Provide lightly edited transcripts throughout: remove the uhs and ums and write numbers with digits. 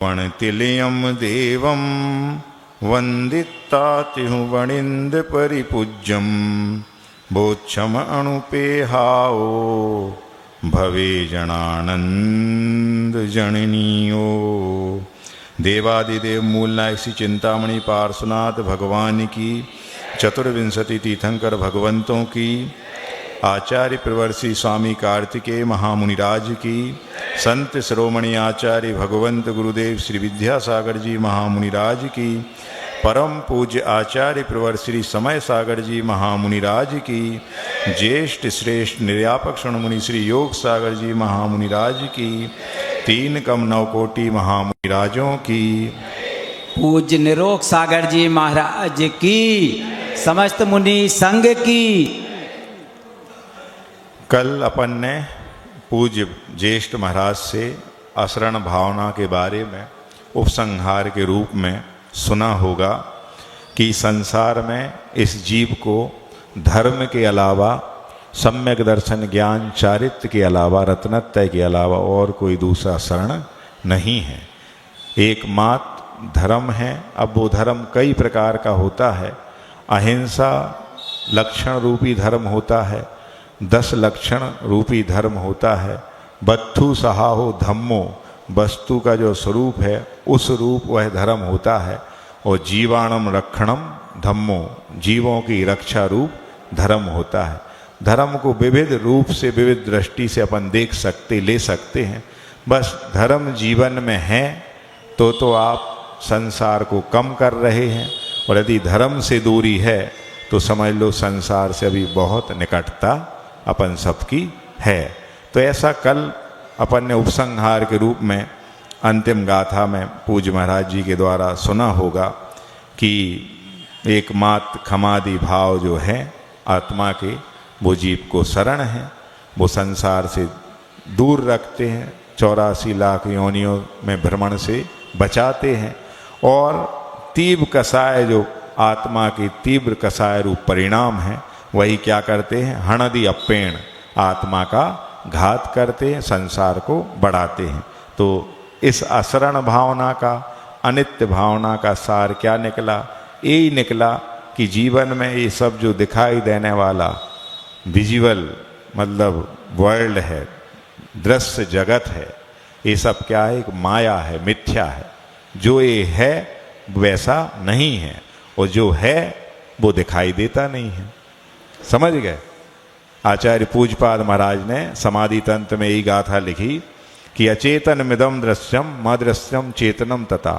वणतिलयं देवं वन्दितातिहु वणिन्द परिपूज्यं बोच्छम अणुपेहाओ भवे जनानंद जननियो। देवादिदेव मूलनायक श्री चिंतामणि पार्श्वनाथ भगवान की, चतुर्विंशति तीर्थंकर भगवंतों की, आचार्य प्रवर्षी स्वामी कार्तिकेय महामुनिराज की, संत शिरोमणि आचार्य भगवंत गुरुदेव श्री विद्यासागर जी महामुनिराज की, परम पूज्य आचार्य प्रवर्षी समय सागर जी महामुनिराज की, ज्येष्ठ श्रेष्ठ निर्यापक शरणमुनि श्री योग सागर जी महामुनिराज की, तीन कम नवकोटि महामुनिराजों की, पूज्य निरोग सागर जी महाराज की, समस्त मुनि संघ की। कल अपन ने पूज्य ज्येष्ठ महाराज से असरण भावना के बारे में उपसंहार के रूप में सुना होगा कि संसार में इस जीव को धर्म के अलावा, सम्यक दर्शन ज्ञान चारित्र के अलावा, रत्नत्रय के अलावा और कोई दूसरा शरण नहीं है। एकमात्र धर्म है। अब वो धर्म कई प्रकार का होता है। अहिंसा लक्षण रूपी धर्म होता है, 10 लक्षण रूपी धर्म होता है, बत्थु सहाहो धम्मो, वस्तु का जो स्वरूप है उस रूप वह धर्म होता है, और जीवाणम रक्षणम धम्मो, जीवों की रक्षा रूप धर्म होता है। धर्म को विविध रूप से, विविध दृष्टि से अपन देख सकते, ले सकते हैं। बस धर्म जीवन में है तो आप संसार को कम कर रहे हैं, और यदि धर्म से दूरी है तो समझ लो संसार से अभी बहुत निकटता अपन सबकी है। तो ऐसा कल अपन ने उपसंहार के रूप में अंतिम गाथा में पूज्य महाराज जी के द्वारा सुना होगा कि एकमात्र खमादि भाव जो है आत्मा के, वो जीव को शरण है, वो संसार से दूर रखते हैं, 84 लाख योनियों में भ्रमण से बचाते हैं, और तीव्र कसाय जो आत्मा की तीव्र कसाय रूप परिणाम है वही क्या करते हैं, हणदि अपेण, आत्मा का घात करते हैं, संसार को बढ़ाते हैं। तो इस असरण भावना का, अनित्य भावना का सार क्या निकला? यही निकला कि जीवन में ये सब जो दिखाई देने वाला विजुअल मतलब वर्ल्ड है, दृश्य जगत है, ये सब क्या है? एक माया है, मिथ्या है। जो ये है वैसा नहीं है, और जो है वो दिखाई देता नहीं है। समझ गए? आचार्य पूज्यपाद महाराज ने समाधि तंत्र में यही गाथा लिखी कि अचेतन मिदम दृश्यम मदृश्यम चेतनम तथा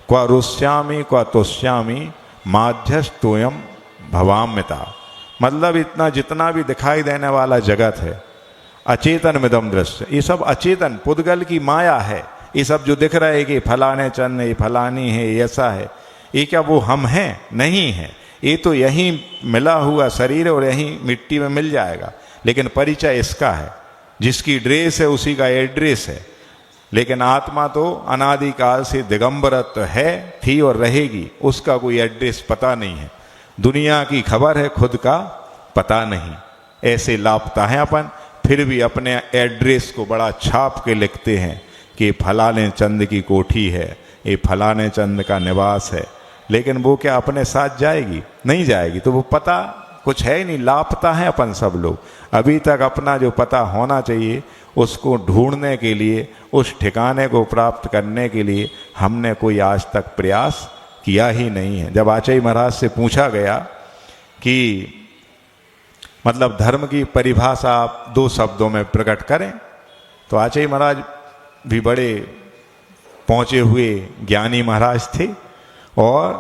क्वा रुष्यामी क्वा तुष्यामी माध्यस्तोयम भवाम्यता। मतलब इतना जितना भी दिखाई देने वाला जगत है, अचेतन मिदम दृश्य, ये सब अचेतन पुद्गल की माया है। ये सब जो दिख रहा है कि फलाने चंद, ये फलानी है, ऐसा है, ये क्या वो हम हैं? नहीं है। ये तो यहीं मिला हुआ शरीर और यहीं मिट्टी में मिल जाएगा, लेकिन परिचय इसका है। जिसकी ड्रेस है उसी का एड्रेस है। लेकिन आत्मा तो अनादिकाल से दिगंबरत्व है, थी और रहेगी, उसका कोई एड्रेस पता नहीं है। दुनिया की खबर है, खुद का पता नहीं। ऐसे लापता है अपन, फिर भी अपने एड्रेस को बड़ा छाप के लिखते हैं कि फलाने चंद की कोठी है, ये फलाने चंद का निवास है। लेकिन वो क्या अपने साथ जाएगी? नहीं जाएगी। तो वो पता कुछ है ही नहीं, लापता है अपन सब लोग। अभी तक अपना जो पता होना चाहिए उसको ढूंढने के लिए, उस ठिकाने को प्राप्त करने के लिए हमने कोई आज तक प्रयास किया ही नहीं है। जब आचार्य महाराज से पूछा गया कि मतलब धर्म की परिभाषा आप 2 शब्दों में प्रकट करें, तो आचार्य महाराज भी बड़े पहुँचे हुए ज्ञानी महाराज थे और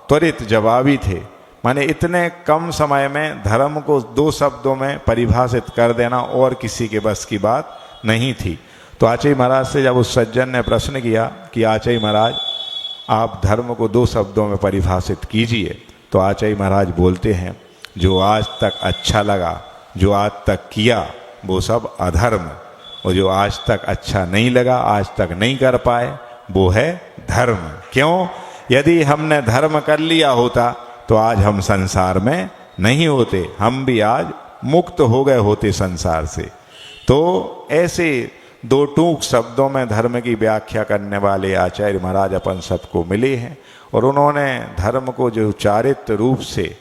त्वरित जवाबी थे। माने इतने कम समय में धर्म को 2 शब्दों में परिभाषित कर देना और किसी के बस की बात नहीं थी। तो आचार्य महाराज से जब उस सज्जन ने प्रश्न किया कि आचार्य महाराज आप धर्म को 2 शब्दों में परिभाषित कीजिए, तो आचार्य महाराज बोलते हैं जो आज तक अच्छा लगा, जो आज तक किया, वो सब अधर्म, और जो आज तक अच्छा नहीं लगा, आज तक नहीं कर पाए, वो है धर्म। क्यों? यदि हमने धर्म कर लिया होता तो आज हम संसार में नहीं होते, हम भी आज मुक्त हो गए होते संसार से। तो ऐसे दो टूक शब्दों में धर्म की व्याख्या करने वाले आचार्य महाराज अपन सबको मिले हैं और उन्होंने धर्म को जो चारित्र रूप से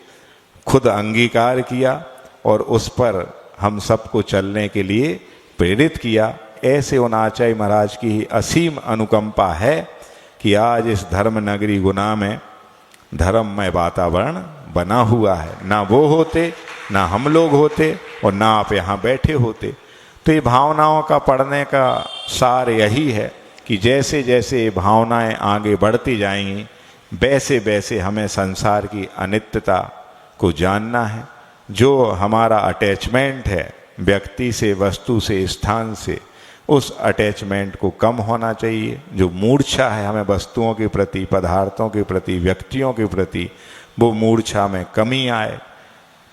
खुद अंगीकार किया और उस पर हम सबको चलने के लिए प्रेरित किया। ऐसे उन आचार्य महाराज की ही असीम अनुकंपा है कि आज इस धर्म नगरी गुना में धर्ममय वातावरण बना हुआ है। ना वो होते, ना हम लोग होते और ना आप यहाँ बैठे होते। तो ये भावनाओं का पढ़ने का सार यही है कि जैसे जैसे ये भावनाएं आगे बढ़ती जाएंगी वैसे वैसे हमें संसार की अनित्यता को जानना है। जो हमारा अटैचमेंट है व्यक्ति से, वस्तु से, स्थान से, उस अटैचमेंट को कम होना चाहिए। जो मूर्छा है हमें वस्तुओं के प्रति, पदार्थों के प्रति, व्यक्तियों के प्रति, वो मूर्छा में कमी आए,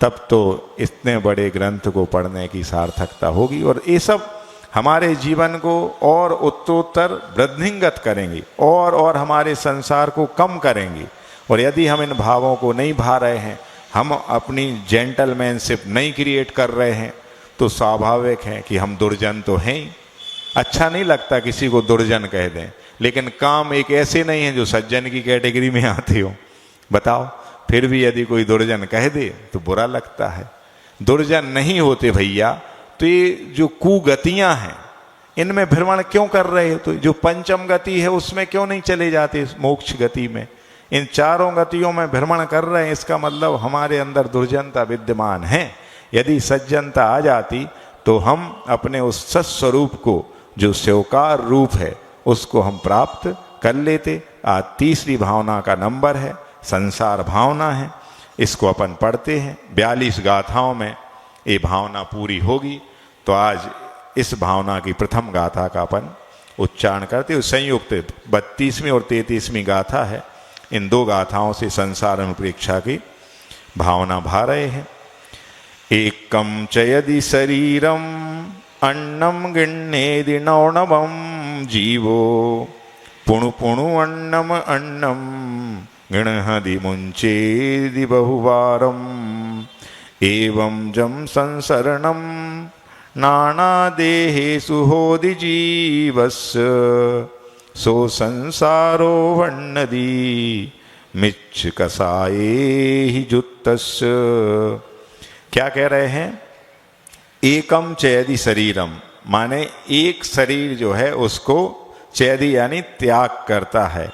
तब तो इतने बड़े ग्रंथ को पढ़ने की सार्थकता होगी। और ये सब हमारे जीवन को और उत्तरोत्तर वृद्धिंगत करेंगे और हमारे संसार को कम करेंगे। और यदि हम इन भावों को नहीं भा रहे हैं, हम अपनी जेंटलमैनशिप नहीं क्रिएट कर रहे हैं, तो स्वाभाविक है कि हम दुर्जन तो हैं ही। अच्छा नहीं लगता किसी को दुर्जन कह दें, लेकिन काम एक ऐसे नहीं है जो सज्जन की कैटेगरी में आते हो। बताओ, फिर भी यदि कोई दुर्जन कह दे तो बुरा लगता है। दुर्जन नहीं होते भैया, तो ये जो कुगतियां हैं इनमें भ्रमण क्यों कर रहे हो? तो जो पंचम गति है उसमें क्यों नहीं चले जाते मोक्ष गति में? इन चारों गतियों में भ्रमण कर रहे हैं, इसका मतलब हमारे अंदर दुर्जनता विद्यमान है। यदि सज्जनता आ जाती तो हम अपने उस सत्स्वरूप को, जो स्वीकार रूप है, उसको हम प्राप्त कर लेते। आज तीसरी भावना का नंबर है, संसार भावना है। इसको अपन पढ़ते हैं 42 गाथाओं में ये भावना पूरी होगी। तो आज इस भावना की प्रथम गाथा का अपन उच्चारण करते हैं। संयुक्त 32वीं और 33वीं गाथा है। इन दो गाथाओं से संसार अनुप्रेक्षा की भावना भा रहे हैं। एकम च यदि शरीरम अन्नम गृह्णेदि नौनवम जीवो पुणु पुणु अन्नम अन्नम गृह्णति मुंचेदि बहुवारम एवं जम संसरणम नाना देहेषु होदि जीवस्य सो संसारो वर्णदी मिच्छ कसाये ही जुत्तस्य। क्या कह रहे हैं? एकम चयदि शरीरम, माने एक शरीर जो है उसको चयदि यानी त्याग करता है।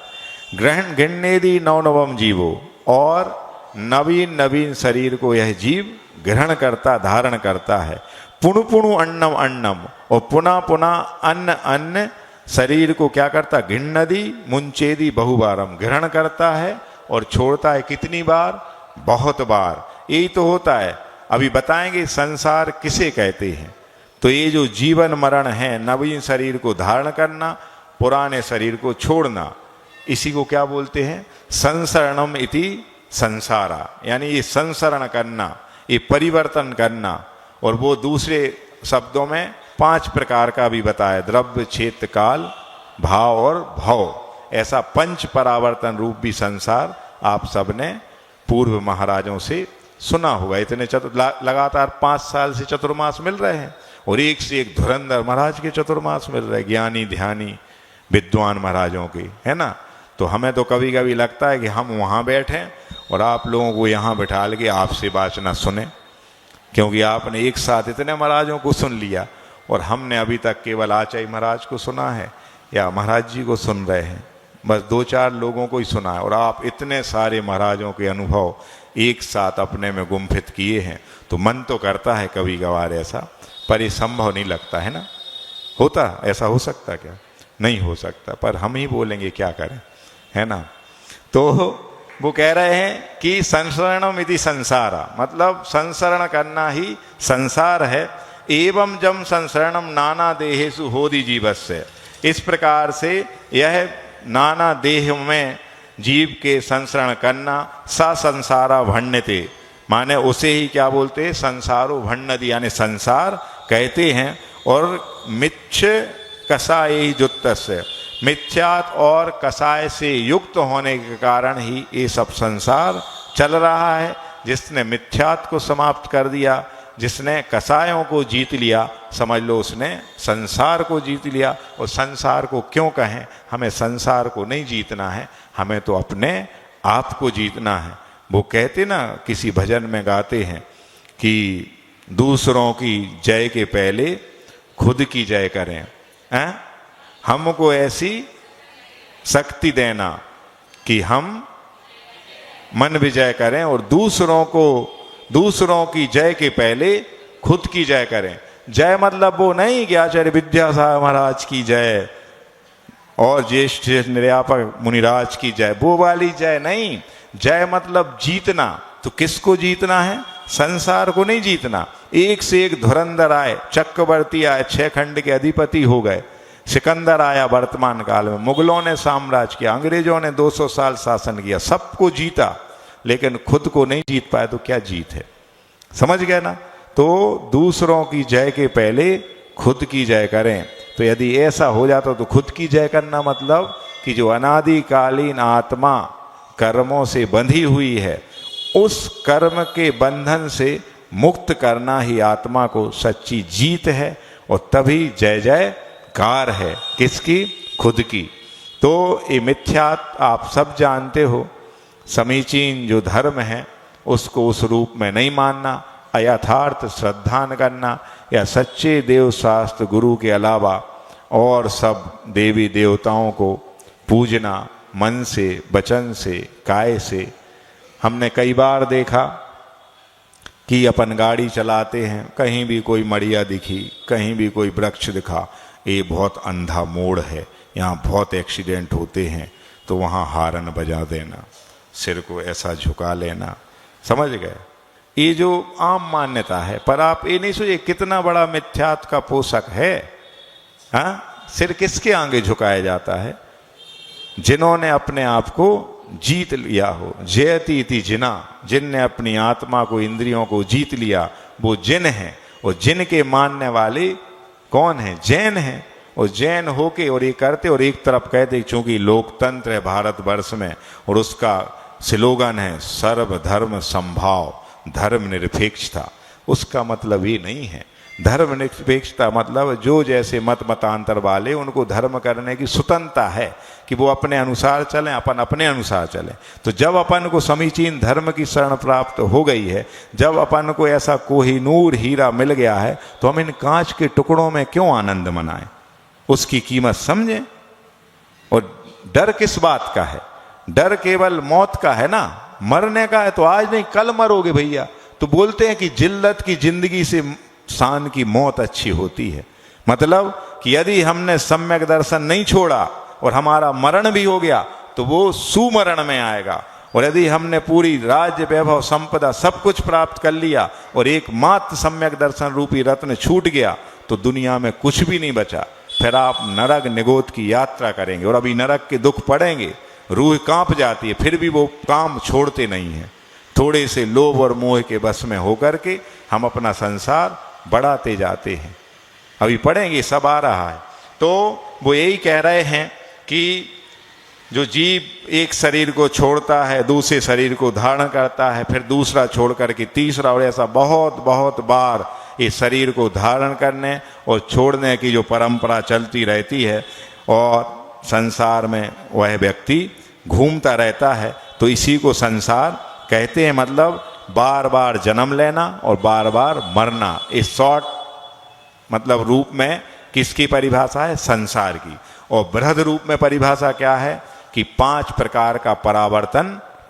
ग्रहण गृह्णेदि नवनवम जीवो, और नवीन नवीन शरीर को यह जीव ग्रहण करता, धारण करता है। पुणु पुणु अन्नम अन्नम, और पुनः पुनः अन्न अन्न शरीर को क्या करता? गृह्णति मुंचेदि बहुबारम, ग्रहण करता है और छोड़ता है। कितनी बार? बहुत बार। यही तो होता है। अभी बताएंगे संसार किसे कहते हैं। तो ये जो जीवन मरण है, नवीन शरीर को धारण करना, पुराने शरीर को छोड़ना, इसी को क्या बोलते हैं? संसरणम इति संसारा, यानी ये संसरण करना, ये परिवर्तन करना। और वो दूसरे शब्दों में 5 प्रकार का भी बताया, द्रव्य, क्षेत्र, काल, भाव और भव। ऐसा 5 परावर्तन रूप भी संसार आप सबने पूर्व महाराजों से सुना होगा। इतने लगातार 5 साल से चतुर्मास मिल रहे हैं और एक से एक धुरंधर महाराज के चतुर्मास मिल रहे हैं, ज्ञानी ध्यानी विद्वान महाराजों के, है ना। तो हमें तो कभी कभी लगता है कि हम वहाँ बैठे और आप लोगों को यहाँ बिठा के आपसे वाचना सुने, क्योंकि आपने एक साथ इतने महाराजों को सुन लिया और हमने अभी तक केवल आचार्य महाराज को सुना है या महाराज जी को सुन रहे हैं। बस 2-4 लोगों को ही सुना है और आप इतने सारे महाराजों के अनुभव एक साथ अपने में गुम्फित किए हैं। तो मन तो करता है कभी कभार ऐसा, पर ये संभव नहीं लगता है ना। होता ऐसा हो सकता क्या? नहीं हो सकता, पर हम ही बोलेंगे क्या करें, है ना। तो वो कह रहे हैं कि संसरणम इति संसारा, मतलब संसरण करना ही संसार है। एवं जम संसरणम नाना देहेषु होदि जीवस्य, इस प्रकार से यह नाना देह में जीव के संसरण करना। सा संसारा भण्यते, माने उसे ही क्या बोलते हैं? संसारो भण्यति, यानी संसार कहते हैं। और मिच्छ कसाय जुत्तस्य, मिथ्यात और कसाय से युक्त होने के कारण ही ये सब संसार चल रहा है। जिसने मिथ्यात को समाप्त कर दिया जिसने कसायों को जीत लिया, समझ लो उसने संसार को जीत लिया। और संसार को क्यों कहें? हमें संसार को नहीं जीतना है, हमें तो अपने आप को जीतना है। वो कहते ना, किसी भजन में गाते हैं कि दूसरों की जय के पहले खुद की जय करें। हमको ऐसी शक्ति देना कि हम मन विजय करें और दूसरों की जय के पहले खुद की जय करें। जय मतलब वो नहीं कि आचार्य विद्यासागर महाराज की जय और ज्येष्ठ निर्यापक मुनिराज की जय, वो वाली जय नहीं। जय मतलब जीतना। तो किसको जीतना है? संसार को नहीं जीतना। एक से एक धुरंधर आए, चक्रवर्ती आए, 6 खंड के अधिपति हो गए, सिकंदर आया वर्तमान काल में, मुगलों ने साम्राज्य किया, अंग्रेजों ने 200 साल शासन किया, सबको जीता, लेकिन खुद को नहीं जीत पाए तो क्या जीत है? समझ गए ना? तो दूसरों की जय के पहले खुद की जय करें। तो यदि ऐसा हो जाता तो खुद की जय करना मतलब कि जो अनादिकालीन आत्मा कर्मों से बंधी हुई है, उस कर्म के बंधन से मुक्त करना ही आत्मा को सच्ची जीत है। और तभी जय जयकार है। किसकी? खुद की। तो ये मिथ्या आप सब जानते हो। समीचीन जो धर्म है उसको उस रूप में नहीं मानना, अयथार्थ श्रद्धा न करना, या सच्चे देव शास्त्र गुरु के अलावा और सब देवी देवताओं को पूजना मन से, वचन से, काय से। हमने कई बार देखा कि अपन गाड़ी चलाते हैं, कहीं भी कोई मड़िया दिखी, कहीं भी कोई वृक्ष दिखा, ये बहुत अंधा मोड़ है, यहाँ बहुत एक्सीडेंट होते हैं, तो वहाँ हारन बजा देना, सिर को ऐसा झुका लेना। समझ गए? ये जो आम मान्यता है, पर आप ये नहीं सोचिए कितना बड़ा मिथ्यात्व का पोषक है। हाँ, सिर किसके आगे झुकाया जाता है? जिन्होंने अपने आप को जीत लिया हो। जयति इति जिना, जिनने अपनी आत्मा को, इंद्रियों को जीत लिया, वो जिन है। और जिन के मानने वाले कौन है? जैन है। और जैन होके और ये करते, और एक तरफ कहते चूंकि लोकतंत्र है भारतवर्ष में और उसका स्लोगन है सर्वधर्म संभाव, धर्म निरपेक्षता। उसका मतलब ये नहीं है। धर्म निरपेक्षता मतलब जो जैसे मत मतांतर वाले, उनको धर्म करने की स्वतंत्रता है कि वो अपने अनुसार चलें, अपन अपने अनुसार चलें। तो जब अपन को समीचीन धर्म की शरण प्राप्त हो गई है, जब अपन को ऐसा कोहिनूर हीरा मिल गया है, तो हम इन कांच के टुकड़ों में क्यों आनंद मनाएं? उसकी कीमत समझें। और डर किस बात का है? डर केवल मौत का है ना, मरने का है तो आज नहीं कल मरोगे भैया। तो बोलते हैं कि जिल्लत की जिंदगी से शान की मौत अच्छी होती है। मतलब कि यदि हमने सम्यक दर्शन नहीं छोड़ा और हमारा मरण भी हो गया तो वो सुमरण में आएगा। और यदि हमने पूरी राज्य वैभव संपदा सब कुछ प्राप्त कर लिया और एकमात्र सम्यक दर्शन रूपी रत्न छूट गया तो दुनिया में कुछ भी नहीं बचा। फिर आप नरक निगोद की यात्रा करेंगे और अभी नरक के दुख पड़ेंगे, रूह कांप जाती है, फिर भी वो काम छोड़ते नहीं हैं। थोड़े से लोभ और मोह के बस में होकर के हम अपना संसार बढ़ाते जाते हैं। अभी पढ़ेंगे, सब आ रहा है। तो वो यही कह रहे हैं कि जो जीव एक शरीर को छोड़ता है, दूसरे शरीर को धारण करता है, फिर दूसरा छोड़ करके तीसरा, और ऐसा बहुत बहुत बार इस शरीर को धारण करने और छोड़ने की जो परंपरा चलती रहती है और संसार में वह व्यक्ति घूमता रहता है। तो इसी को संसार कहते हैं। मतलब बार बार जन्म लेना और बार बार मरना। इस शॉर्ट मतलब रूप में किसकी परिभाषा है? संसार की। और बृहद रूप में परिभाषा क्या है? कि 5 प्रकार का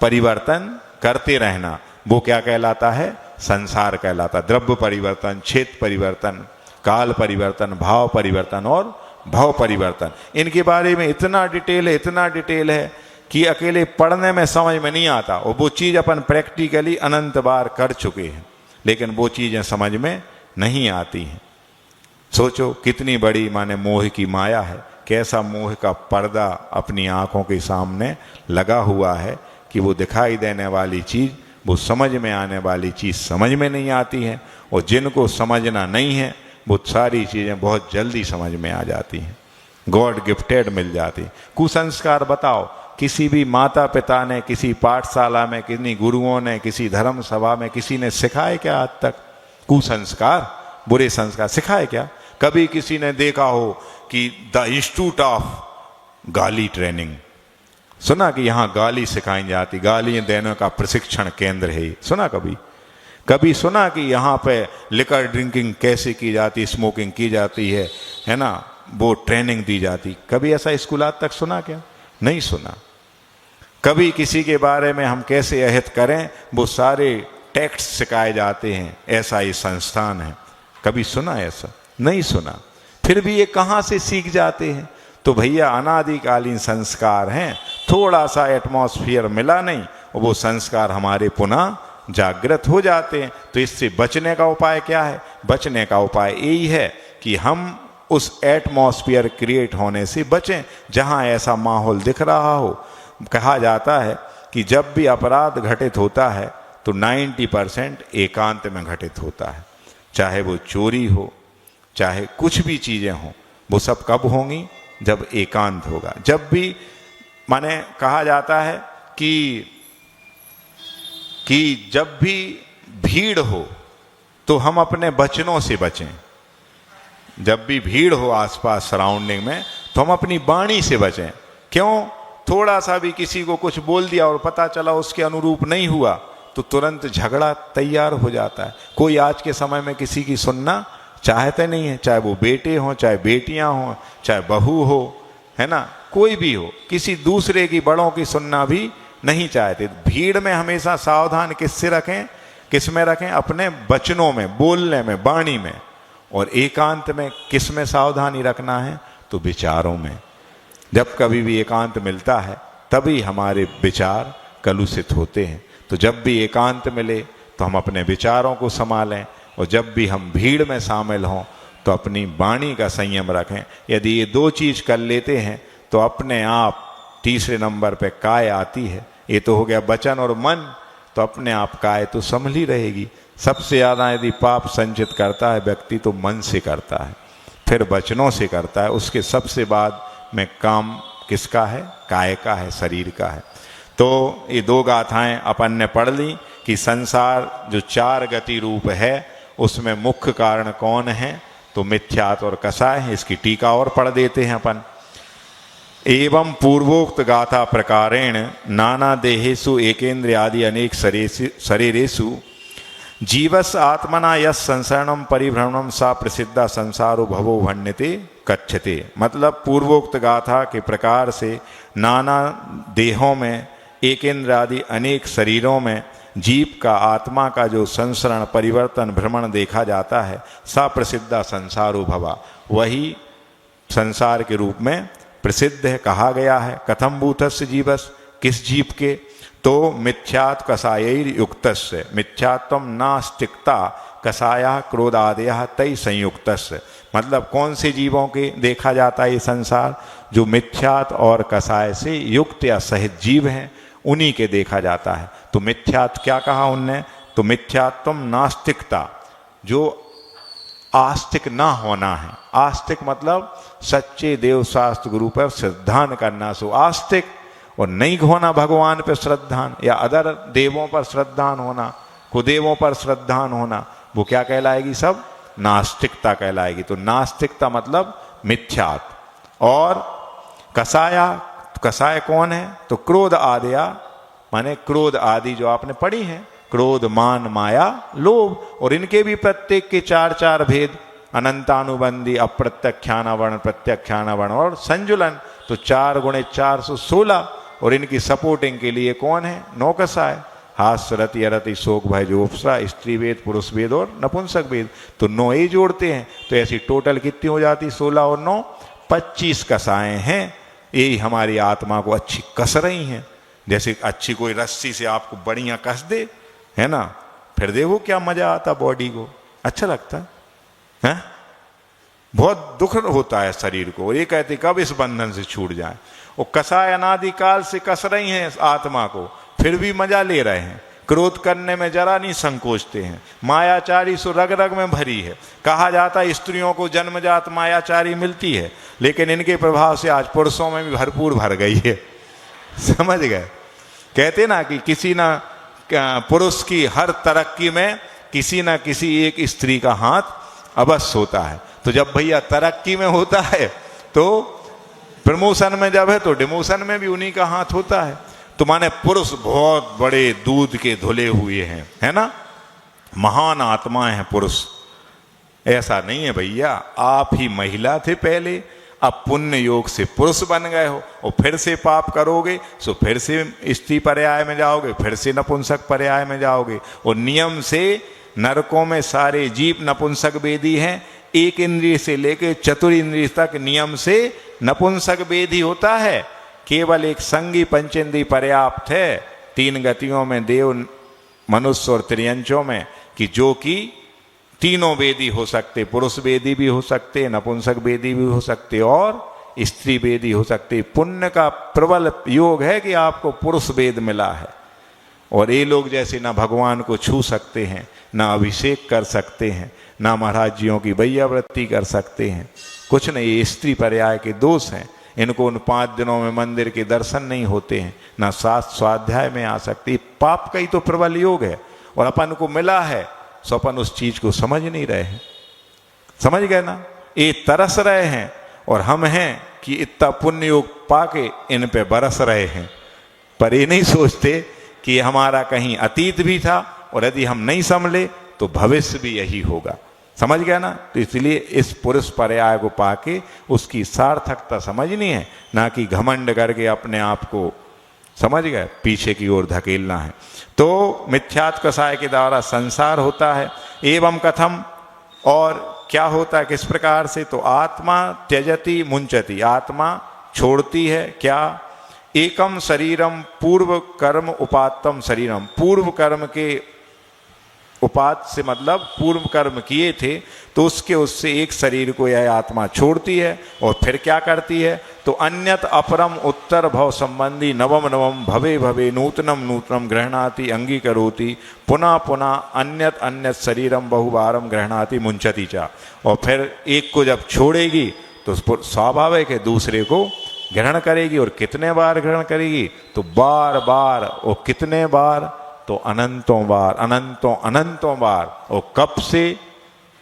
परिवर्तन करते रहना। वो क्या कहलाता है? संसार कहलाता। द्रव्य परिवर्तन, क्षेत्र परिवर्तन, काल परिवर्तन, भाव परिवर्तन और भव परिवर्तन। इनके बारे में इतना डिटेल है कि अकेले पढ़ने में समझ में नहीं आता। और वो चीज़ अपन प्रैक्टिकली अनंत बार कर चुके हैं, लेकिन वो चीज़ें समझ में नहीं आती हैं। सोचो कितनी बड़ी माने मोह की माया है, कैसा मोह का पर्दा अपनी आंखों के सामने लगा हुआ है कि वो दिखाई देने वाली चीज़, वो समझ में आने वाली चीज़ समझ में नहीं आती है। और जिनको समझना नहीं है वो सारी चीज़ें बहुत जल्दी समझ में आ जाती हैं, गॉड गिफ्टेड मिल जाती। कुसंस्कार बताओ, किसी भी माता पिता ने, किसी पाठशाला में, किन्हीं गुरुओं ने, किसी धर्म सभा में किसी ने सिखाए क्या आज तक? कुसंस्कार, बुरे संस्कार सिखाए क्या? कभी किसी ने देखा हो कि द इंस्टीट्यूट ऑफ गाली ट्रेनिंग, सुना कि यहां गाली सिखाई जाती, गाली देने का प्रशिक्षण केंद्र है, सुना कभी? कभी सुना कि यहाँ पे लिकर ड्रिंकिंग कैसे की जाती, स्मोकिंग की जाती है ना, वो ट्रेनिंग दी जाती? कभी ऐसा स्कूल आज तक सुना क्या? नहीं सुना। कभी किसी के बारे में हम कैसे अहित करें, वो सारे टेक्स्ट सिखाए जाते हैं, ऐसा ही संस्थान है। कभी सुना ऐसा? नहीं सुना। फिर भी ये कहाँ से सीख जाते हैं? तो भैया अनादिकालीन संस्कार हैं, थोड़ा सा एटमॉस्फेयर मिला नहीं और वो संस्कार हमारे पुनः जागृत हो जाते हैं। तो इससे बचने का उपाय क्या है? बचने का उपाय यही है कि हम उस एटमॉस्फेयर क्रिएट होने से बचें जहां ऐसा माहौल दिख रहा हो। कहा जाता है कि जब भी अपराध घटित होता है तो 90% एकांत में घटित होता है, चाहे वो चोरी हो, चाहे कुछ भी चीजें हों, वो सब कब होंगी? जब एकांत होगा। जब भी माने कहा जाता है कि जब भी भीड़ हो तो हम अपने वचनों से बचें। जब भी भीड़ हो आसपास सराउंडिंग में तो हम अपनी वाणी से बचें। क्यों? थोड़ा सा भी किसी को कुछ बोल दिया और पता चला उसके अनुरूप नहीं हुआ तो तुरंत झगड़ा तैयार हो जाता है। कोई आज के समय में किसी की सुनना चाहते नहीं है, चाहे वो बेटे हों, चाहे बेटियां हों, चाहे बहू हो, है ना, कोई भी हो, किसी दूसरे की, बड़ों की सुनना भी नहीं चाहते। भीड़ में हमेशा सावधान किससे रखें? किस में रखें? अपने वचनों में, बोलने में, वाणी में। और एकांत में किस में सावधानी रखना है? तो विचारों में। जब कभी भी एकांत मिलता है तभी हमारे विचार कलुषित होते हैं। तो जब भी एकांत मिले तो हम अपने विचारों को संभालें, और जब भी हम भीड़ में शामिल हों तो अपनी वाणी का संयम रखें। यदि ये दो चीज कर लेते हैं तो अपने आप तीसरे नंबर पे काय आती है। ये तो हो गया वचन और मन, तो अपने आप काय तो संभली रहेगी। सबसे ज्यादा यदि पाप संचित करता है व्यक्ति तो मन से करता है, फिर वचनों से करता है, उसके सबसे बाद में काम किसका है? काय का है, शरीर का है। तो ये दो गाथाएं अपन ने पढ़ ली कि संसार जो चार गति रूप है उसमें मुख्य कारण कौन है? तो मिथ्यात्व और कसाय है। इसकी टीका और पढ़ देते हैं अपन। एवं पूर्वोक्त गाथा प्रकारेण नाना देहेषु एकेन्द्रियादि अनेक शरीरेषु जीवस आत्मना यस संसरणम परिभ्रमणम सा प्रसिद्धा संसारो भवो भण्यते कच्छते। मतलब पूर्वोक्त गाथा के प्रकार से नाना देहों में, एकेन्द्रियादि अनेक शरीरों में जीव का, आत्मा का जो संसरण, परिवर्तन, भ्रमण देखा जाता है, सा प्रसिद्धा संसारो भवा, वही संसार के रूप में प्रसिद्ध है, कहा गया है। कथम भूतस्य जीवस, किस जीव के? तो मिथ्यात् कसायैर युक्तस्य, मिथ्यात्व नास्तिकता कसाया क्रोधादयः तै संयुक्तस्य। मतलब कौन से जीवों के देखा जाता है ये संसार? जो मिथ्यात् और कसाय से युक्त या सहित जीव हैं, उन्हीं के देखा जाता है। तो मिथ्यात् क्या कहा उनने? तो मिथ्यात्व नास्तिकता, जो आस्तिक ना होना है। आस्तिक मतलब सच्चे देव शास्त्र गुरु पर श्रद्धान करना, सो आस्तिक। और नहीं होना भगवान पर श्रद्धान या अदर देवों पर श्रद्धान होना, कुदेवों पर श्रद्धान होना, वो क्या कहलाएगी? सब नास्तिकता कहलाएगी। तो नास्तिकता मतलब मिथ्यात। और कसाया, कसाय कौन है? तो क्रोध आदया, माने क्रोध आदि जो आपने पढ़ी हैं, क्रोध, मान, माया, लोभ। और इनके भी प्रत्येक के चार चार भेद, अनंतानुबंधी, अप्रत्यख्यानावरण, प्रत्यख्यानावरण और संजुलन। तो 4 गुणे 416। और इनकी सपोर्टिंग के लिए कौन है? नौकसाय, हास्य, रति, अरति, शोक, भय, जोप्सा, स्त्री वेद, पुरुष वेद और नपुंसक वेद। तो 9 ही जोड़ते हैं तो ऐसी टोटल कितनी हो जाती? 16 और 9 25 कसाएं हैं। यही हमारी आत्मा को अच्छी कस रही हैं। जैसे अच्छी कोई रस्सी से आपको बढ़िया कस दे, है ना, फिर देखो क्या मजा आता, बॉडी को अच्छा लगता है। बहुत दुख होता है शरीर को। और ये कहते कब इस बंधन से छूट जाए। वो कसाय अनादिकाल से कस रही हैं आत्मा को, फिर भी मजा ले रहे हैं। क्रोध करने में जरा नहीं संकोचते हैं। मायाचारी सो रग रग में भरी है। कहा जाता है स्त्रियों को जन्मजात मायाचारी मिलती है, लेकिन इनके प्रभाव से आज पुरुषों में भी भरपूर भर गई है। समझ गए? कहते ना कि किसी ना पुरुष की हर तरक्की में किसी ना किसी एक स्त्री का हाथ अवश्य होता है। तो जब भैया तरक्की में होता है तो प्रमोशन में जब है तो डिमोशन में भी उन्हीं का हाथ होता है। तो माने पुरुष बहुत बड़े दूध के धुले हुए हैं, है ना, महान आत्माएं हैं पुरुष। ऐसा नहीं है भैया, आप ही महिला थे पहले, अब पुण्य योग से पुरुष बन गए हो और फिर से पाप करोगे तो फिर से स्त्री पर्याय में जाओगे, फिर से नपुंसक पर्याय में जाओगे। और नियम से नरकों में सारे जीव नपुंसक वेदी हैं, एक इंद्रिय से लेकर चतुर इंद्रिय तक नियम से नपुंसक वेदी होता है। केवल एक संगी पंचेंद्रिय पर्याप्त है 3 गतियों में, देव मनुष्य और त्रियंचों में, कि जो कि तीनों वेदी हो सकते, पुरुष वेदी भी हो सकते, नपुंसक वेदी भी हो सकते और स्त्री वेदी हो सकती। पुण्य का प्रबल योग है कि आपको पुरुष वेद मिला है। और ये लोग जैसे ना भगवान को छू सकते हैं, ना अभिषेक कर सकते हैं, ना महाराज जियों की वैयावृत्ति कर सकते हैं, कुछ नहीं। ये स्त्री पर्याय के दोष हैं, इनको उन 5 दिनों में मंदिर के दर्शन नहीं होते हैं, ना शास्त्र स्वाध्याय में आ सकती। पाप का ही तो प्रबल योग है और अपन को मिला है, सो अपन उस चीज को समझ नहीं रहे हैं। समझ गए ना, ये तरस रहे हैं और हम हैं कि इतना पुण्य योग पाके इन पे बरस रहे हैं, पर ये नहीं सोचते कि हमारा कहीं अतीत भी था और यदि हम नहीं संभले तो भविष्य भी यही होगा। समझ गया ना। तो इसलिए इस पुरुष पर्याय को पाके उसकी सार्थकता समझनी है, ना कि घमंड करके अपने आप को, समझ गए, पीछे की ओर धकेलना है। तो मिथ्यात्व कषाय के द्वारा संसार होता है। एवं कथम, और क्या होता है, किस प्रकार से, तो आत्मा त्यजति मुंचति, आत्मा छोड़ती है क्या, एकम शरीरम पूर्व कर्म उपात्तम शरीरम, पूर्व कर्म के उपात से मतलब पूर्व कर्म किए थे तो उससे एक शरीर को यह आत्मा छोड़ती है और फिर क्या करती है, तो अन्यत अपरम उत्तर भव संबंधी नवम नवम भवे भवे नूतनम नूतनम गृहणाति अंगीकरोति पुनः पुनः अन्यत अन्यत शरीरम बहुबारम गृहणाति मुंचति चा। और फिर एक को जब छोड़ेगी तो स्वाभाविक है दूसरे को ग्रहण करेगी। और कितने बार ग्रहण करेगी, तो बार बार। और कितने बार, तो अनंतों बार, अनंतों अनंतों बार। और कब से,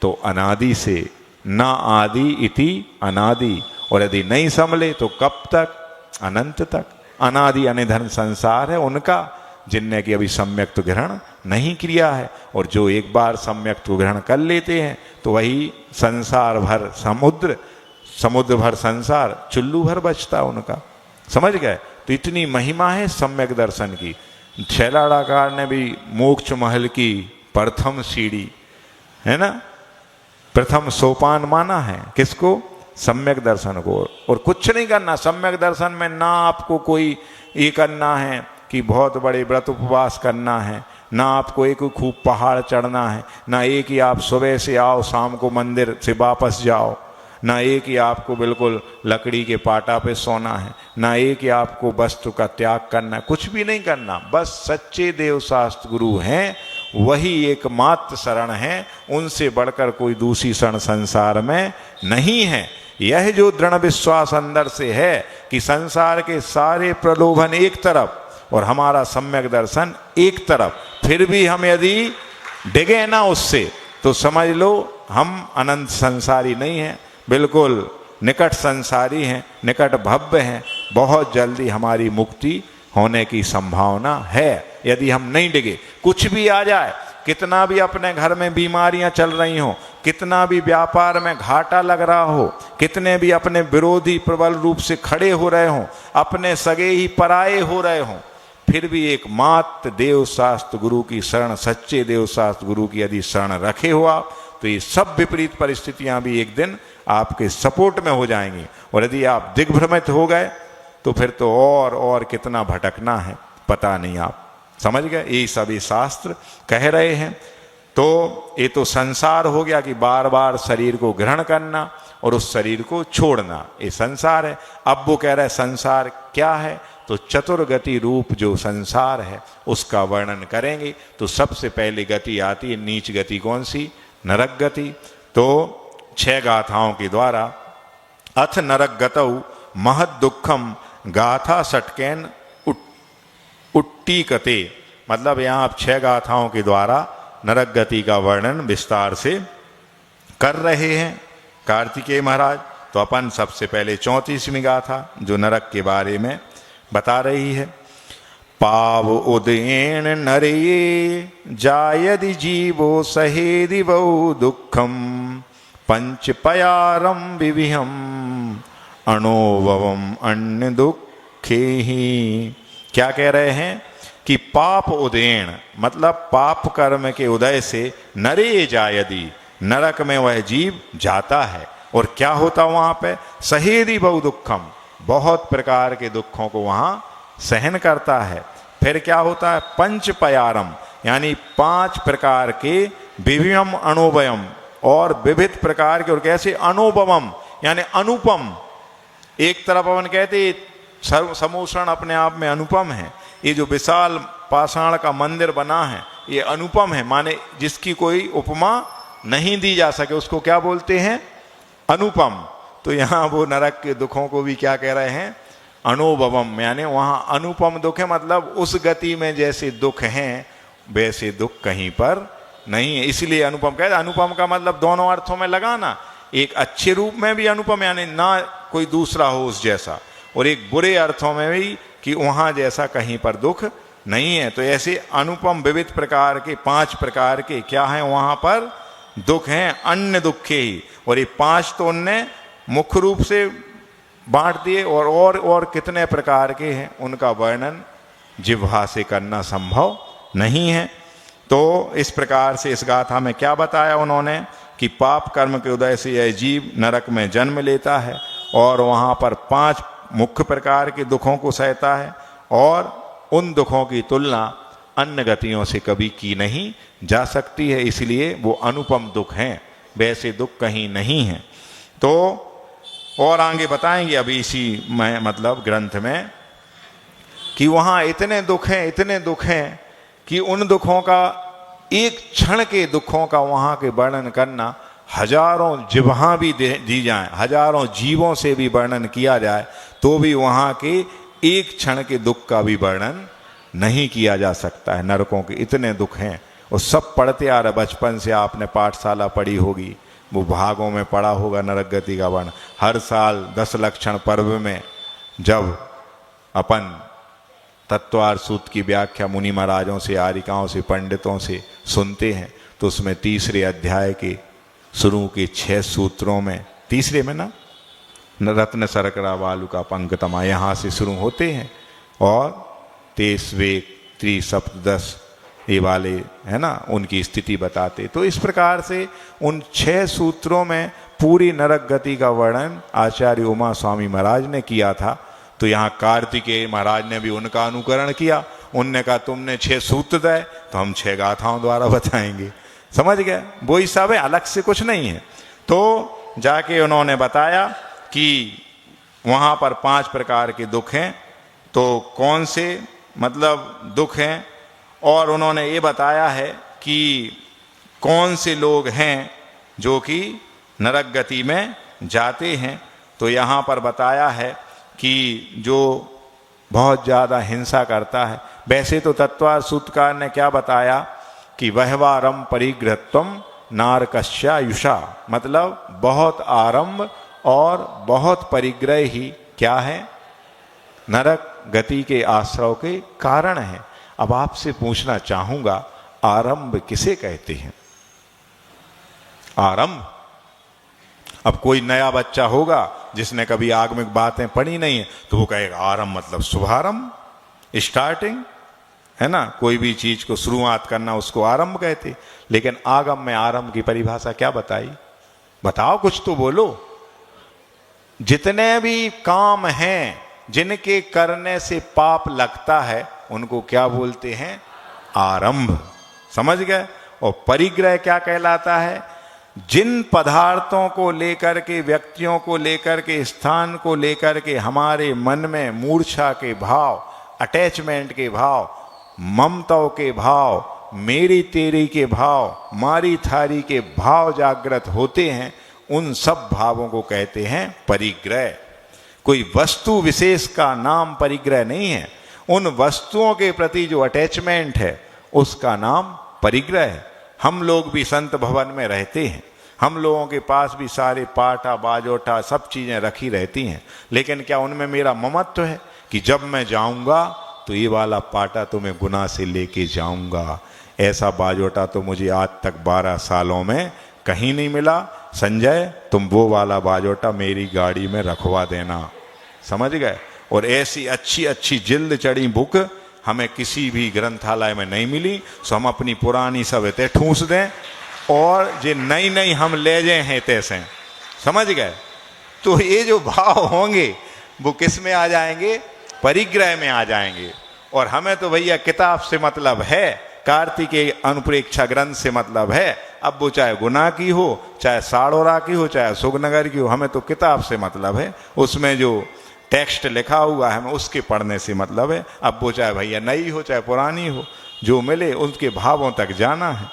तो अनादि से, न आदि इति अनादि। और यदि नहीं संभले तो कब तक, अनंत तक। अनादि अनिधन संसार है उनका, जिनने कि अभी सम्यक तो ग्रहण नहीं किया है। और जो एक बार सम्यक तो ग्रहण कर लेते हैं तो वही संसार भर समुद्र, समुद्र भर संसार, चुल्लू भर बचता उनका। समझ गए। तो इतनी महिमा है सम्यक दर्शन की। शैलाड़ाकार ने भी मोक्ष महल की प्रथम सीढ़ी, है ना, प्रथम सोपान माना है किसको, सम्यक दर्शन को। और कुछ नहीं करना सम्यक दर्शन में, ना आपको कोई ये करना है कि बहुत बड़े व्रत उपवास करना है, ना आपको एक खूब पहाड़ चढ़ना है, ना एक ही आप सुबह से आओ शाम को मंदिर से वापस जाओ, ना एक ही आपको बिल्कुल लकड़ी के पाटा पे सोना है, ना एक ही आपको वस्तु का त्याग करना है, कुछ भी नहीं करना। बस सच्चे देव शास्त्र गुरु हैं, वही एकमात्र शरण है, उनसे बढ़कर कोई दूसरी शरण संसार में नहीं है। यह जो दृढ़ विश्वास अंदर से है कि संसार के सारे प्रलोभन एक तरफ और हमारा सम्यक दर्शन एक तरफ, फिर भी हम यदि डिगे ना उससे तो समझ लो हम अनंत संसारी नहीं हैं, बिल्कुल निकट संसारी हैं, निकट भव्य हैं। बहुत जल्दी हमारी मुक्ति होने की संभावना है यदि हम नहीं डिगे। कुछ भी आ जाए, कितना भी अपने घर में बीमारियां चल रही हों, कितना भी व्यापार में घाटा लग रहा हो, कितने भी अपने विरोधी प्रबल रूप से खड़े हो रहे हों, अपने सगे ही पराये हो रहे हों, फिर भी एकमात्र देव शास्त्र गुरु की शरण, सच्चे देव शास्त्र गुरु की यदि शरण रखे हो आप, तो ये सब विपरीत परिस्थितियां भी एक दिन आपके सपोर्ट में हो जाएंगी। और यदि आप दिग्भ्रमित हो गए तो फिर तो और कितना भटकना है पता नहीं। आप समझ गए, ये सभी शास्त्र कह रहे हैं। तो ये तो संसार हो गया कि बार बार शरीर को ग्रहण करना और उस शरीर को छोड़ना, ये संसार है। अब वो कह रहे हैं संसार क्या है, तो चतुर्गति रूप जो संसार है उसका वर्णन करेंगे। तो सबसे पहली गति आती है नीच गति, कौन सी, नरक गति। तो 6 गाथाओं के द्वारा अथ नरक गतौ महद दुखम गाथा सटकेन उट्टी कते, मतलब यहाँ आप 6 गाथाओं के द्वारा नरक गति का वर्णन विस्तार से कर रहे हैं कार्तिकेय महाराज। तो अपन सबसे पहले 34वीं गाथा जो नरक के बारे में बता रही है। पाव उदयेन नरे जायदि जीवो सहेदि बहु दुखम पंच पयारम विविहम अणोवम अन्य दुखे ही। क्या कह रहे हैं कि पाप उदयन मतलब पाप कर्म के उदय से नरे जायदि नरक में वह जीव जाता है। और क्या होता वहां पे? सहेदी बहु दुखम, बहुत प्रकार के दुखों को वहां सहन करता है। फिर क्या होता है? पंच पयारम यानी 5 प्रकार के विवियम अनुभवम और विविध प्रकार के और कैसे अनुभवम यानी अनुपम। एक तरफ अपन कहते समोषण अपने आप में अनुपम है, ये जो विशाल पाषाण का मंदिर बना है ये अनुपम है, माने जिसकी कोई उपमा नहीं दी जा सके उसको क्या बोलते हैं? अनुपम। तो यहाँ वो नरक के दुखों को भी क्या कह रहे हैं? अनुभवम, यानी वहाँ अनुपम दुख है, मतलब उस गति में जैसे दुख हैं वैसे दुख कहीं पर नहीं है, इसलिए अनुपम कहते। अनुपम का मतलब दोनों अर्थों में लगाना, एक अच्छे रूप में भी अनुपम यानी ना कोई दूसरा हो उस जैसा, और एक बुरे अर्थों में भी कि वहाँ जैसा कहीं पर दुख नहीं है। तो ऐसे अनुपम विविध प्रकार के 5 प्रकार के क्या हैं वहाँ पर? दुख हैं, अन्य दुखे ही। और ये 5 तो उनने मुख्य रूप से बांट दिए, और कितने प्रकार के हैं उनका वर्णन जिह्वा से करना संभव नहीं है। तो इस प्रकार से इस गाथा में क्या बताया उन्होंने कि पाप कर्म के उदय से यह जीव नरक में जन्म लेता है और वहाँ पर 5 मुख्य प्रकार के दुखों को सहता है, और उन दुखों की तुलना अन्य गतियों से कभी की नहीं जा सकती है, इसलिए वो अनुपम दुख हैं, वैसे दुख कहीं नहीं है। तो और आगे बताएंगे अभी इसी में मतलब ग्रंथ में कि वहाँ इतने दुख हैं कि उन दुखों का एक क्षण के दुखों का वहाँ के वर्णन करना हजारों जिह्वा भी दी जाए, हजारों जीवों से भी वर्णन किया जाए तो भी वहाँ के एक क्षण के दुख का भी वर्णन नहीं किया जा सकता है। नरकों के इतने दुख हैं, और सब पढ़ते आ रहे, बचपन से आपने पाठशाला पढ़ी होगी, वो भागों में पढ़ा होगा नरक गति का वर्णन। हर साल 10 लक्षण पर्व में जब अपन तत्वार सूत्र की व्याख्या मुनि महाराजों से, आरिकाओं से, पंडितों से सुनते हैं तो उसमें 3रे अध्याय के शुरू के 6 सूत्रों में, 3रे में ना रत्न सरकरा वालु का पंकतमा यहाँ से शुरू होते हैं, और 23वें त्रिसप्तदश ये वाले है ना उनकी स्थिति बताते। तो इस प्रकार से उन 6 सूत्रों में पूरी नरक गति का वर्णन आचार्य उमा स्वामी महाराज ने किया था। तो यहाँ कार्तिकेय महाराज ने भी उनका अनुकरण किया, उनने कहा तुमने 6 सूत्र दे तो हम 6 गाथाओं द्वारा बताएंगे। समझ गए? वही सब है, अलग से कुछ नहीं है। तो जाके उन्होंने बताया कि वहाँ पर 5 प्रकार के दुख हैं, तो कौन से मतलब दुख हैं, और उन्होंने ये बताया है कि कौन से लोग हैं जो कि नरक गति में जाते हैं। तो यहाँ पर बताया है कि जो बहुत ज़्यादा हिंसा करता है, वैसे तो तत्वार सूत्रकार ने क्या बताया कि वहवारम परिग्रहत्वम नारकस्यायुषा, मतलब बहुत आरंभ और बहुत परिग्रह ही क्या है? नरक गति के आश्रव के कारण है। अब आपसे पूछना चाहूंगा, आरंभ किसे कहते हैं? आरंभ, अब कोई नया बच्चा होगा जिसने कभी आगमिक बातें पढ़ी नहीं है तो वो कहेगा आरंभ मतलब शुभारंभ, स्टार्टिंग, है ना। कोई भी चीज को शुरुआत करना उसको आरंभ कहते। लेकिन आगम में आरंभ की परिभाषा क्या बताई? बताओ, कुछ तो बोलो। जितने भी काम हैं जिनके करने से पाप लगता है उनको क्या बोलते हैं? आरंभ। समझ गए? और परिग्रह क्या कहलाता है? जिन पदार्थों को लेकर के, व्यक्तियों को लेकर के, स्थान को लेकर के हमारे मन में मूर्छा के भाव, अटैचमेंट के भाव, ममताओं के भाव, मेरी तेरी के भाव, मारी थारी के भाव जागृत होते हैं, उन सब भावों को कहते हैं परिग्रह। कोई वस्तु विशेष का नाम परिग्रह नहीं है, उन वस्तुओं के प्रति जो अटैचमेंट है उसका नाम परिग्रह है। हम लोग भी संत भवन में रहते हैं, हम लोगों के पास भी सारे पाटा बाजोटा सब चीज़ें रखी रहती हैं, लेकिन क्या उनमें मेरा ममत्व है कि जब मैं जाऊंगा तो ये वाला पाटा तो मैं गुना से लेके जाऊंगा, ऐसा बाजोटा तो मुझे आज तक 12 सालों में कहीं नहीं मिला, संजय तुम वो वाला बाजोटा मेरी गाड़ी में रखवा देना, समझ गए। और ऐसी अच्छी अच्छी जिल्द चढ़ी बुक हमें किसी भी ग्रंथालय में नहीं मिली, सो हम अपनी पुरानी सब इतने ठूस दें और जे नई नई हम ले जाए हैं तैसे, समझ गए। तो ये जो भाव होंगे वो किस में आ जाएंगे, परिग्रह में आ जाएंगे। और हमें तो भैया किताब से मतलब है, कार्तिकेय अनुप्रेक्षा ग्रंथ से मतलब है, अब वो चाहे गुना की हो, चाहे साड़ोरा की हो, चाहे सुगनगर की हो, हमें तो किताब से मतलब है, उसमें जो टेक्स्ट लिखा हुआ है हमें उसके पढ़ने से मतलब है। अब वो चाहे भैया नई हो चाहे पुरानी हो, जो मिले उनके भावों तक जाना है।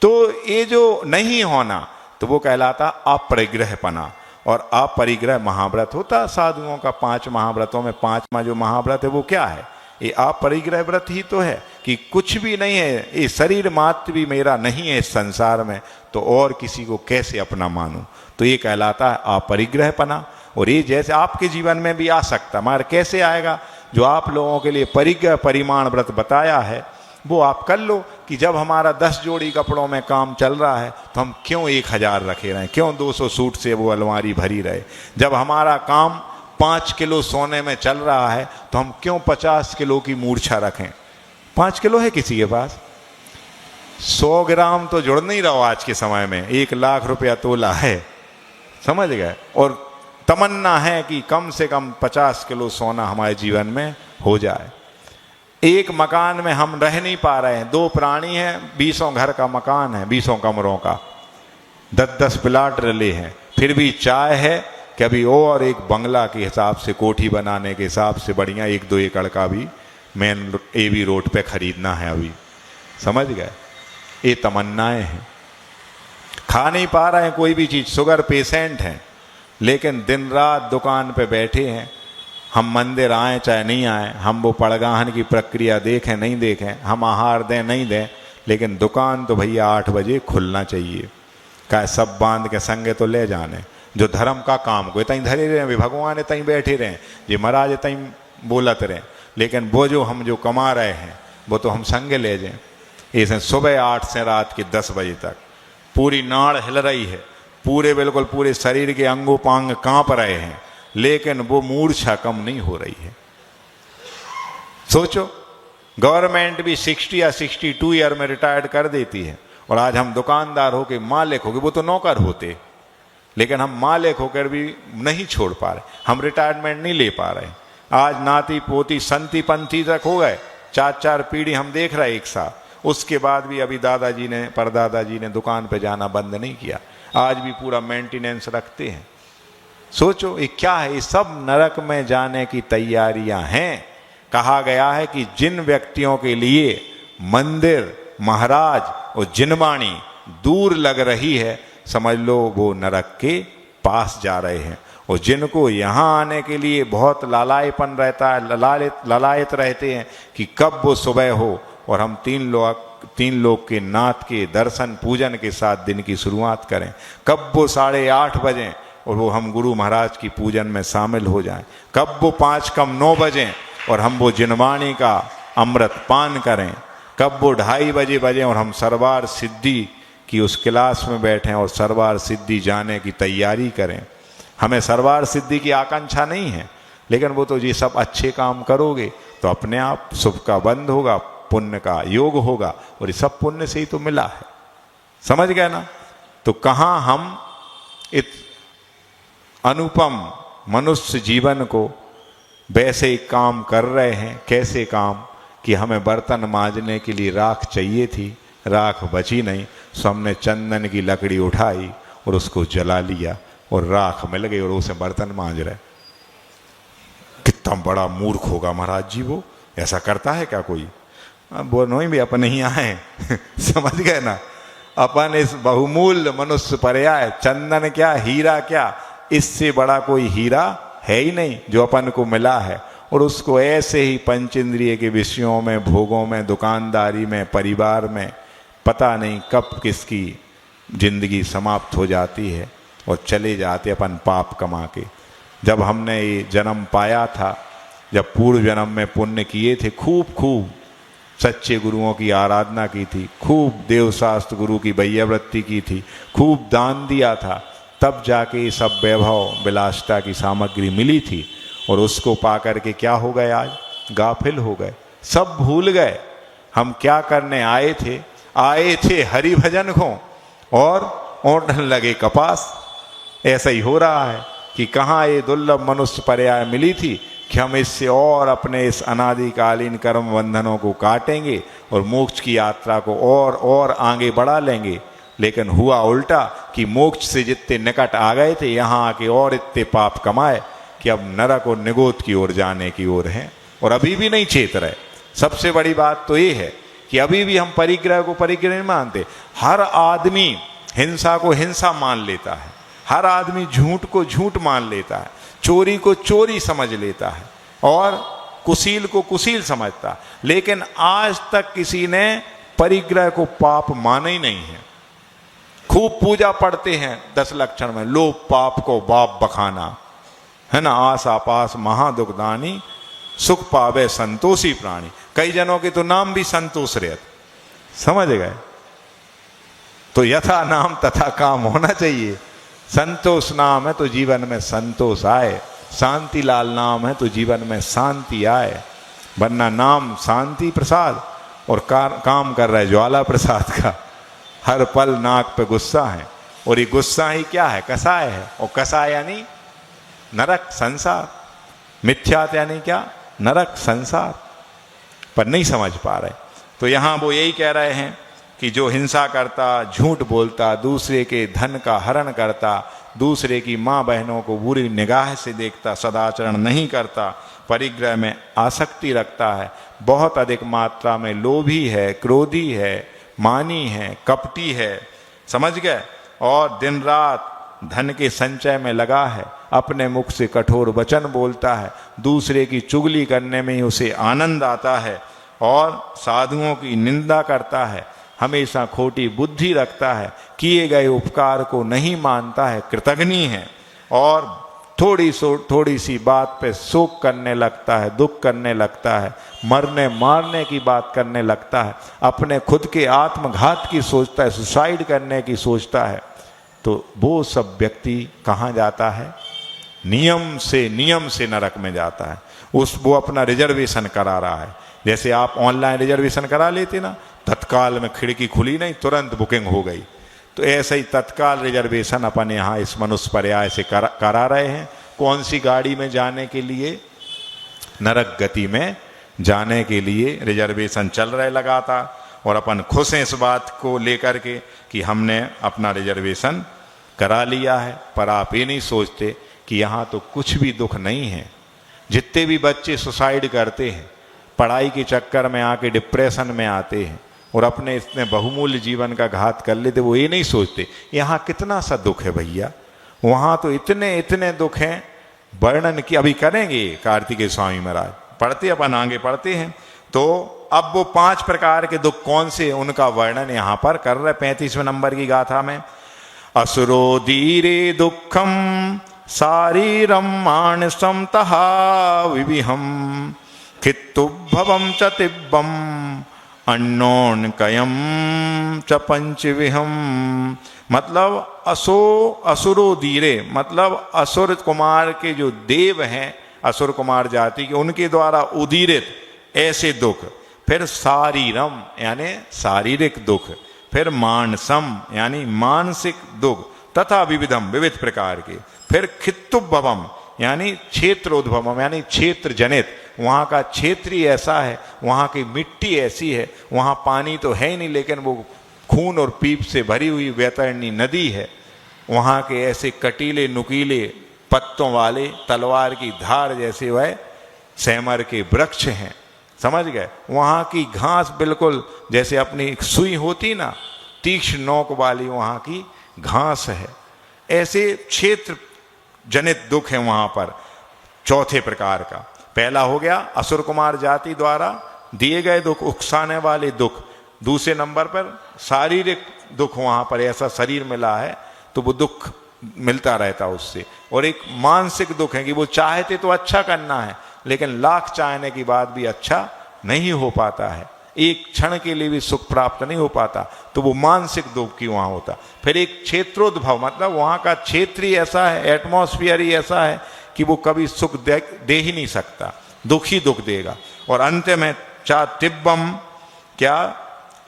तो ये जो नहीं होना तो वो कहलाता अपरिग्रहपना। और अपरिग्रह महाव्रत होता साधुओं का, 5 महाव्रतों में 5वां जो महाव्रत है वो क्या है, ये अपरिग्रह व्रत ही तो है कि कुछ भी नहीं है, ये शरीर मात्र भी मेरा नहीं है इस संसार में, तो और किसी को कैसे अपना मानूं, तो ये कहलाता है अपरिग्रहपना। और ये जैसे आपके जीवन में भी आ सकता, मगर कैसे आएगा, जो आप लोगों के लिए परिग्रह परिमाण व्रत बताया है वो आप कर लो कि जब हमारा 10 जोड़ी कपड़ों में काम चल रहा है तो हम क्यों 1000 रखे रहें, क्यों 200 सूट से वो अलमारी भरी रहे। जब हमारा काम 5 किलो सोने में चल रहा है तो हम क्यों 50 किलो की मूर्छा रखें। 5 किलो है किसी के पास, 100 ग्राम तो जुड़ नहीं रहा आज के समय में, 1 लाख रुपया तोला है, समझ गए। और तमन्ना है कि कम से कम 50 किलो सोना हमारे जीवन में हो जाए। एक मकान में हम रह नहीं पा रहे हैं, 2 प्राणी हैं, 20 घर का मकान है, 20 कमरों का, 10-10 प्लाट रले हैं, फिर भी चाय है कि अभी और एक बंगला के हिसाब से, कोठी बनाने के हिसाब से बढ़िया 1-2 एकड़ का भी मेन एवी रोड पे खरीदना है अभी, समझ गए। ये तमन्नाएं हैं। खा नहीं पा रहे हैं कोई भी चीज़, शुगर पेशेंट हैं, लेकिन दिन रात दुकान पे बैठे हैं। हम मंदिर आए चाहे नहीं आए, हम वो पड़गाहन की प्रक्रिया देखें नहीं देखें, हम आहार दें नहीं दें, लेकिन दुकान तो भैया 8 बजे खुलना चाहिए। क्या सब बांध के संगे तो ले जाने, जो धर्म का काम को तहीं धरे रहें, भगवान तहीं बैठे रहें, ये महाराज तहीं बोलत रहें, लेकिन वो जो हम जो कमा रहे हैं वो तो हम संगे ले जाएं। ऐसे सुबह 8 से रात के 10 बजे तक पूरी नाड़ हिल रही है, पूरे बिल्कुल पूरे शरीर के अंगोपांग कांप रहे हैं, लेकिन वो मूर्छा कम नहीं हो रही है। सोचो, गवर्नमेंट भी 60 या 62 ईयर में रिटायर्ड कर देती है, और आज हम दुकानदार होके मालिक होके, वो तो नौकर होते, लेकिन हम मालिक होकर भी नहीं छोड़ पा रहे, हम रिटायरमेंट नहीं ले पा रहे। आज नाती पोती संती पंथी तक हो गए, 4-4 पीढ़ी हम देख रहे एक साथ, उसके बाद भी अभी दादाजी ने परदादाजी ने दुकान पे जाना बंद नहीं किया, आज भी पूरा मेंटेनेंस रखते हैं। सोचो ये क्या है, ये सब नरक में जाने की तैयारियां हैं। कहा गया है कि जिन व्यक्तियों के लिए मंदिर महाराज और जिनवाणी दूर लग रही है, समझ लो वो नरक के पास जा रहे हैं। और जिनको यहाँ आने के लिए बहुत लालायपन रहता है, ललायत रहते हैं कि कब वो सुबह हो और हम 3 लोग के नाथ के दर्शन पूजन के साथ दिन की शुरुआत करें, कब वो 8:30 बजे और वो हम गुरु महाराज की पूजन में शामिल हो जाएं, कब वो 5 कम 9 बजे और हम वो जिनवाणी का अमृत पान करें, कब वो 2:30 बजे और हम सरवार सिद्धि की उस क्लास में बैठें और सरवार सिद्धि जाने की तैयारी करें। हमें सरवार सिद्धि की आकांक्षा नहीं है, लेकिन वो तो ये सब अच्छे काम करोगे तो अपने आप शुभ का बंध होगा, पुण्य का योग होगा, और ये सब पुण्य से ही तो मिला है, समझ गए ना। तो कहाँ हम इस अनुपम मनुष्य जीवन को वैसे ही काम कर रहे हैं, कैसे काम कि हमें बर्तन मांजने के लिए राख चाहिए थी, राख बची नहीं, सो हमने चंदन की लकड़ी उठाई और उसको जला लिया और राख मिल गई और उसे बर्तन मांज रहे। कितना बड़ा मूर्ख होगा महाराज जी, वो ऐसा करता है क्या कोई? वो नहीं भी अपन नहीं आए समझ गए ना, अपन इस बहुमूल्य मनुष्य पर्याय चंदन क्या हीरा क्या, इससे बड़ा कोई हीरा है ही नहीं जो अपन को मिला है। और उसको ऐसे ही पंचेंद्रिय के विषयों में, भोगों में, दुकानदारी में, परिवार में पता नहीं कब किसकी जिंदगी समाप्त हो जाती है और चले जाते अपन पाप कमा के। जब हमने ये जन्म पाया था, जब पूर्व जन्म में पुण्य किए थे, खूब सच्चे गुरुओं की आराधना की थी, खूब देवशास्त्र गुरु की वैयावृत्ति की थी, खूब दान दिया था, तब जाके सब वैभव विलासिता की सामग्री मिली थी। और उसको पा करके क्या हो गए, आज गाफिल हो गए, सब भूल गए हम क्या करने आए थे हरि भजन को, और ओढ़ने लगे कपास। ऐसा ही हो रहा है कि कहाँ ये दुर्लभ मनुष्य पर्याय मिली थी कि हम इससे और अपने इस अनादिकालीन कर्म बंधनों को काटेंगे और मोक्ष की यात्रा को और आगे बढ़ा लेंगे। लेकिन हुआ उल्टा कि मोक्ष से जितने निकट आ गए थे, यहाँ आके और इतने पाप कमाए कि अब नरक और निगोद की ओर जाने की ओर हैं, और अभी भी नहीं चेत रहे। सबसे बड़ी बात तो ये है कि अभी भी हम परिग्रह को परिग्रह नहीं मानते। हर आदमी हिंसा को हिंसा मान लेता है, हर आदमी झूठ को झूठ मान लेता है, चोरी को चोरी समझ लेता है और कुशील को कुशील समझता है। लेकिन आज तक किसी ने परिग्रह को पाप माना ही नहीं है। खूब पूजा पढ़ते हैं 10 लक्षण में, लोभ पाप को बाप बखाना, है ना, आस आपास महादुखदानी, सुख पावे संतोषी प्राणी। कई जनों के तो नाम भी संतोष रहते, समझ गए। तो यथा नाम तथा काम होना चाहिए। संतोष नाम है तो जीवन में संतोष आए, शांति लाल नाम है तो जीवन में शांति आए, वरना नाम शांति प्रसाद और काम कर रहा है ज्वाला प्रसाद का। हर पल नाक पे गुस्सा है, और ये गुस्सा ही क्या है, कसाय है, और कसाय यानी नरक संसार, मिथ्यात यानी क्या, नरक संसार, पर नहीं समझ पा रहे। तो यहाँ वो यही कह रहे हैं कि जो हिंसा करता, झूठ बोलता, दूसरे के धन का हरण करता, दूसरे की माँ बहनों को बुरी निगाह से देखता, सदाचरण नहीं करता, परिग्रह में आसक्ति रखता है, बहुत अधिक मात्रा में लोभी है, क्रोधी है, मानी है, कपटी है, समझ गए, और दिन रात धन के संचय में लगा है, अपने मुख से कठोर वचन बोलता है, दूसरे की चुगली करने में ही उसे आनंद आता है, और साधुओं की निंदा करता है, हमेशा खोटी बुद्धि रखता है, किए गए उपकार को नहीं मानता है, कृतघ्नी है, और थोड़ी सी बात पे शोक करने लगता है, दुख करने लगता है, मरने मारने की बात करने लगता है, अपने खुद के आत्मघात की सोचता है, सुसाइड करने की सोचता है। तो वो सब व्यक्ति कहाँ जाता है, नियम से नरक में जाता है। वो अपना रिजर्वेशन करा रहा है। जैसे आप ऑनलाइन रिजर्वेशन करा लेते ना, तत्काल में खिड़की खुली नहीं, तुरंत बुकिंग हो गई। तो ऐसे ही तत्काल रिजर्वेशन अपन यहाँ इस मनुष्य पर्याय से करा रहे हैं। कौन सी गाड़ी में जाने के लिए, नरक गति में जाने के लिए रिजर्वेशन चल रहे लगातार, और अपन खुश हैं इस बात को लेकर के कि हमने अपना रिजर्वेशन करा लिया है। पर आप ये नहीं सोचते कि यहाँ तो कुछ भी दुख नहीं है। जितने भी बच्चे सुसाइड करते हैं, पढ़ाई के चक्कर में आके डिप्रेशन में आते हैं और अपने इतने बहुमूल्य जीवन का घात कर लेते, वो ये नहीं सोचते यहाँ कितना सा दुख है भैया, वहाँ तो इतने दुख हैं, वर्णन की अभी करेंगे कार्तिकेय स्वामी महाराज, पढ़ते अपन आगे पढ़ते हैं। तो अब वो 5 प्रकार के दुख कौन से, उनका वर्णन यहाँ पर कर रहे 35वें नंबर की गाथा में। असुरोदीरे दुखम शारीरम मानसम तहा विविहम खित्तुभवम च तिब्बम अन्नोन कयम च पंचविहम। मतलब असुरोदीरे मतलब असुर कुमार के जो देव हैं, असुर कुमार जाति के, उनके द्वारा उदीरित ऐसे दुख। फिर शारीरम यानी शारीरिक दुख, फिर मानसम यानी मानसिक दुख, तथा विविधम विविध प्रकार के। फिर खित्तुभवम यानी क्षेत्रोद्भवम यानी क्षेत्र जनित, वहाँ का क्षेत्र ही ऐसा है, वहाँ की मिट्टी ऐसी है, वहाँ पानी तो है ही नहीं, लेकिन वो खून और पीप से भरी हुई वैतरणी नदी है। वहाँ के ऐसे कटीले नुकीले पत्तों वाले तलवार की धार जैसे वह सेमर के वृक्ष हैं, समझ गए। वहाँ की घास बिल्कुल जैसे अपनी सुई होती ना, तीक्ष्ण नोक वाली वहाँ की घास है। ऐसे क्षेत्र जनित दुख है वहाँ पर। चौथे प्रकार का पहला हो गया असुर कुमार जाति द्वारा दिए गए दुख, उकसाने वाले दुख। दूसरे नंबर पर शारीरिक दुख वहाँ पर ऐसा शरीर मिला है तो वो दुख मिलता रहता उससे। और एक मानसिक दुख है कि वो चाहते तो अच्छा करना है लेकिन लाख चाहने की बाद भी अच्छा नहीं हो पाता है, एक क्षण के लिए भी सुख प्राप्त नहीं हो पाता, तो वो मानसिक दुख की वहाँ होता। फिर एक क्षेत्रोद्भव, मतलब वहाँ का क्षेत्र ही ऐसा है, एटमॉस्फेयर ही ऐसा है कि वो कभी सुख दे ही नहीं सकता, दुख ही दुख देगा। और अंत में तिब्बम क्या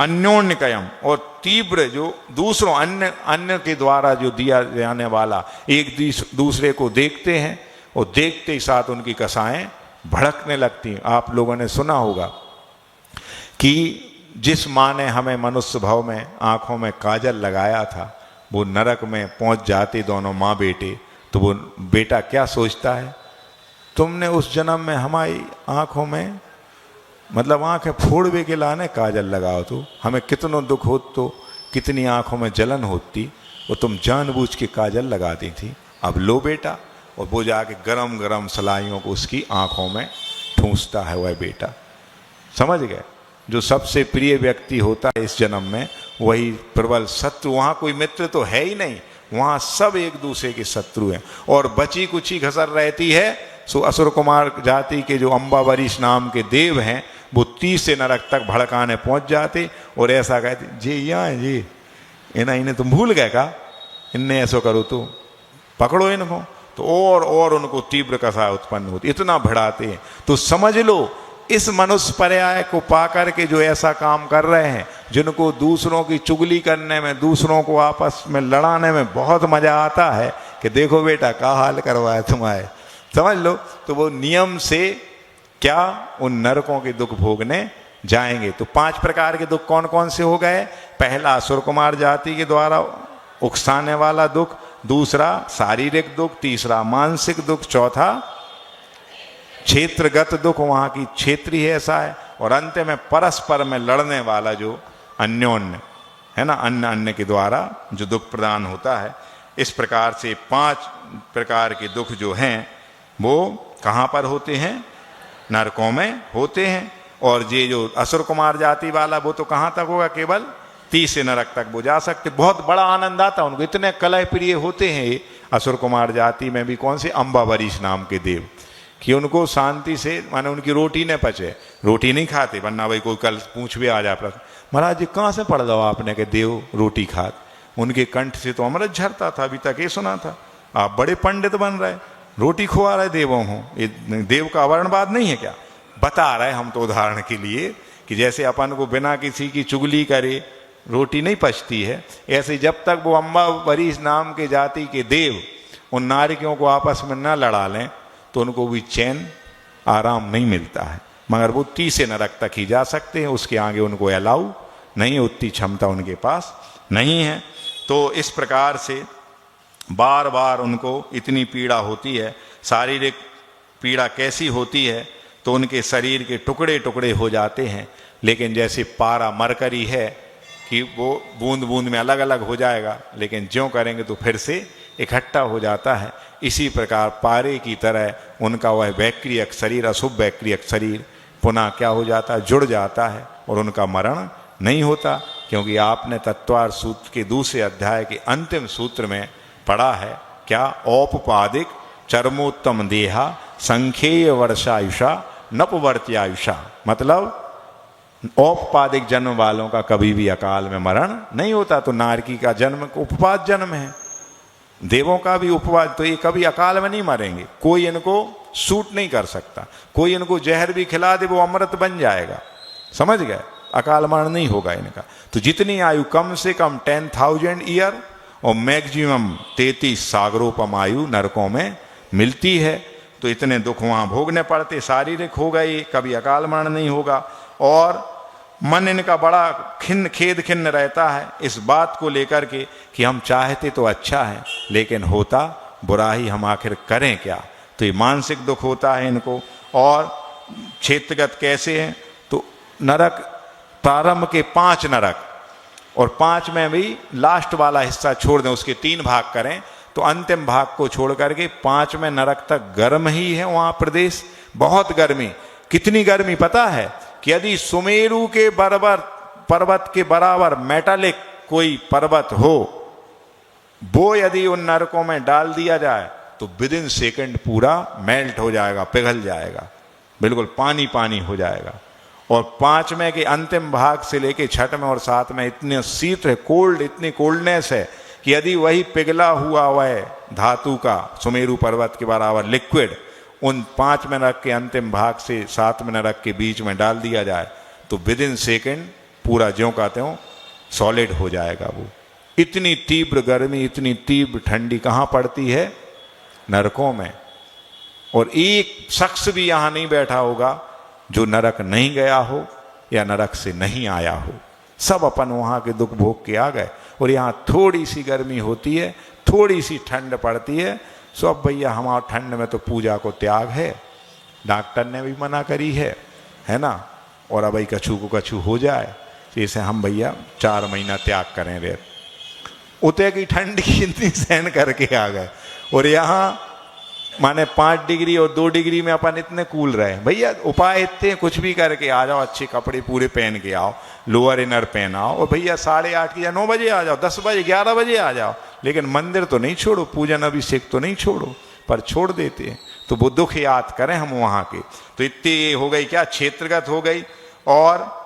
अन्योन्यकयम, और तीव्र जो दूसरों अन्य के द्वारा जो दिया जाने वाला, एक दूसरे को देखते हैं और देखते ही साथ उनकी कसाएं भड़कने लगती हैं। आप लोगों ने सुना होगा कि जिस माँ ने हमें मनुष्य भाव में आंखों में काजल लगाया था, वो नरक में पहुंच जाते दोनों माँ बेटे, तो वो बेटा क्या सोचता है, तुमने उस जन्म में हमारी आंखों में मतलब आंखें फोड़ वे के लाने काजल लगाओ, तो हमें कितनो दुख हो, तो कितनी आंखों में जलन होती, वो तुम जानबूझ के काजल लगाती थी। अब लो बेटा, और वो जाके गरम गरम सलाइयों को उसकी आंखों में ठूंसता है वह बेटा। समझ गए? जो सबसे प्रिय व्यक्ति होता है इस जन्म में, वही प्रबल शत्रु। वहाँ कोई मित्र तो है ही नहीं, वहाँ सब एक दूसरे के शत्रु हैं। और बची कुची घसर रहती है, सो असुर कुमार जाति के जो अम्बावरीश नाम के देव हैं, वो 30 से नरक तक भड़काने पहुँच जाते और ऐसा कहते, जी यहाँ है जी, इन्हें तुम भूल गए का, इनने ऐसा करो तो पकड़ो इनको, तो और उनको तीव्र कसा उत्पन्न होती, इतना भिड़ाते हैं। तो समझ लो इस मनुष्य पर्याय को पाकर के जो ऐसा काम कर रहे हैं, जिनको दूसरों की चुगली करने में, दूसरों को आपस में लड़ाने में बहुत मजा आता है कि देखो बेटा क्या हाल करवाए तुम्हारे, समझ लो, तो वो नियम से क्या उन नरकों के दुख भोगने जाएंगे। तो 5 प्रकार के दुख कौन कौन से हो गए? पहला असुर कुमार जाति के द्वारा उकसाने वाला दुख, दूसरा शारीरिक दुख, तीसरा मानसिक दुख, चौथा क्षेत्रगत दुख, वहाँ की क्षेत्र ही ऐसा है, और अंत में परस्पर में लड़ने वाला जो अन्योन्य है ना, अन्य के द्वारा जो दुख प्रदान होता है। इस प्रकार से 5 प्रकार के दुख जो हैं वो कहाँ पर होते हैं? नरकों में होते हैं। और ये जो असुर कुमार जाति वाला, वो तो कहाँ तक होगा? केवल 30 नरक तक वो जा सकते। बहुत बड़ा आनंद आता उनको, इतने कलह प्रिय होते हैं ये असुर कुमार जाति में भी। कौन से? अम्बावरीश नाम के देव, कि उनको शांति से, माने उनकी रोटी न पचे, रोटी नहीं खाते, वरना भाई कोई कल पूछ भी आ जाए प्रश्न, महाराज जी कहाँ से पढ़ दो आपने के देव रोटी खात? उनके कंठ से तो अमृत झरता था, अभी तक ये सुना था। आप बड़े पंडित बन रहे, रोटी खुआ रहे देवों हो, ये देव का वर्णवाद नहीं है क्या? बता रहे हम तो उदाहरण के लिए कि जैसे अपन को बिना किसी की चुगली करे रोटी नहीं पचती है, ऐसे जब तक वो अम्बावरीश नाम के जाति के देव उन नारियों को आपस में न लड़ा लें तो उनको भी चैन आराम नहीं मिलता है। मगर वो 30 नरक तक ही जा सकते हैं, उसके आगे उनको अलाउ नहीं, उतनी क्षमता उनके पास नहीं है। तो इस प्रकार से बार बार उनको इतनी पीड़ा होती है। शारीरिक पीड़ा कैसी होती है? तो उनके शरीर के टुकड़े टुकड़े हो जाते हैं। लेकिन जैसे पारा मरकरी है कि वो बूंद बूंद में अलग अलग हो जाएगा, लेकिन ज्यों करेंगे तो फिर से इकट्ठा हो जाता है। इसी प्रकार पारे की तरह उनका वह वैक्रियक शरीर, अशुभ वैक्रियक शरीर पुनः क्या हो जाता है? जुड़ जाता है, और उनका मरण नहीं होता। क्योंकि आपने तत्वार सूत्र के दूसरे अध्याय के अंतिम सूत्र में पढ़ा है क्या? औपपादिक चरमोत्तम देहा संख्येय वर्षायुषा नपवर्त्यायुषा, मतलब औपपादिक जन्म वालों का कभी भी अकाल में मरण नहीं होता। तो नारकी का जन्म उपवाद जन्म है, देवों का भी उपवाद, तो ये कभी अकाल में नहीं मरेंगे। कोई इनको सूट नहीं कर सकता, कोई इनको जहर भी खिला दे वो अमृत बन जाएगा। समझ गए? अकाल मरण नहीं होगा इनका। तो जितनी आयु कम से कम 10,000 ईयर और मैक्सिमम 33 सागरोपम आयु नरकों में मिलती है। तो इतने दुख वहाँ भोगने पड़ते। शारीरिक हो गए, कभी अकाल मरण नहीं होगा। और मन इनका बड़ा खेद खिन्न रहता है इस बात को लेकर के कि हम चाहते तो अच्छा है, लेकिन होता बुरा ही, हम आखिर करें क्या? तो ये मानसिक दुख होता है इनको। और क्षेत्रगत कैसे हैं? तो नरक, प्रारंभ के 5 नरक, और 5 में भी लास्ट वाला हिस्सा छोड़ दें, उसके 3 भाग करें, तो अंतिम भाग को छोड़ करके 5 में नरक तक गर्म ही है वहाँ प्रदेश, बहुत गर्मी। कितनी गर्मी पता है? कि यदि सुमेरु के बराबर पर्वत के बराबर मेटालिक कोई पर्वत हो, वो यदि उन नरकों में डाल दिया जाए तो विद इन सेकेंड पूरा मेल्ट हो जाएगा, पिघल जाएगा, बिल्कुल पानी पानी हो जाएगा। और 5वें के अंतिम भाग से लेके 6वें और 7वें इतने शीत है, कोल्ड, इतनी कोल्डनेस है कि यदि वही पिघला हुआ वह धातु का सुमेरु पर्वत के बराबर लिक्विड उन 5वें नरक के अंतिम भाग से 7वें नरक के बीच में डाल दिया जाए तो विद इन सेकेंड पूरा ज्यों का त्यों सॉलिड हो जाएगा। वो इतनी तीव्र गर्मी, इतनी तीव्र ठंडी कहाँ पड़ती है? नरकों में। और एक शख्स भी यहाँ नहीं बैठा होगा जो नरक नहीं गया हो या नरक से नहीं आया हो। सब अपन वहाँ के दुख भोग के आ गए। और यहाँ थोड़ी सी गर्मी होती है, थोड़ी सी ठंड पड़ती है, सो अब भैया हमारा ठंड में तो पूजा को त्याग है, डॉक्टर ने भी मना करी है ना। और अब भाई कछू को कछू हो जाए, जैसे हम भैया 4 महीना त्याग करें रे, उतने की ठंड की इतनी सहन करके आ गए। और यहाँ माने 5 डिग्री और 2 डिग्री में अपन इतने कूल रहे। भैया उपाय इतने, कुछ भी करके आ जाओ, अच्छे कपड़े पूरे पहन के आओ, लोअर इनर पहन आओ, और भैया 8:30 या 9 बजे आ जाओ, 10 बजे 11 बजे आ जाओ, लेकिन मंदिर तो नहीं छोड़ो, पूजन अभिषेक तो नहीं छोड़ो। पर छोड़ देते हैं तो वो दुख याद करें हम वहाँ के। तो इतनी हो गई क्या, क्षेत्रगत हो गई। और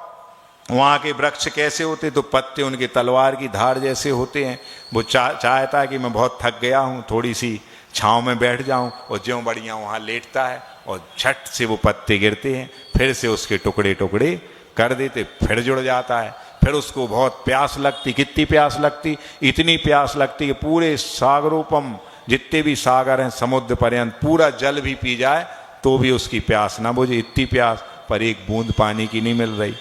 वहाँ के वृक्ष कैसे होते, तो पत्ते उनके तलवार की धार जैसे होते हैं। वो चाहता है कि मैं बहुत थक गया हूँ, थोड़ी सी छाँव में बैठ जाऊं, और ज्यों बढ़िया वहाँ लेटता है और झट से वो पत्ते गिरते हैं, फिर से उसके टुकड़े टुकड़े कर देते, फिर जुड़ जाता है। फिर उसको बहुत प्यास लगती, कितनी प्यास लगती, इतनी प्यास लगती कि पूरे सागरोपम जितने भी सागर हैं समुद्र पर्यंत पूरा जल भी पी जाए तो भी उसकी प्यास ना बुझे, इतनी प्यास, पर एक बूंद पानी की नहीं मिल रही,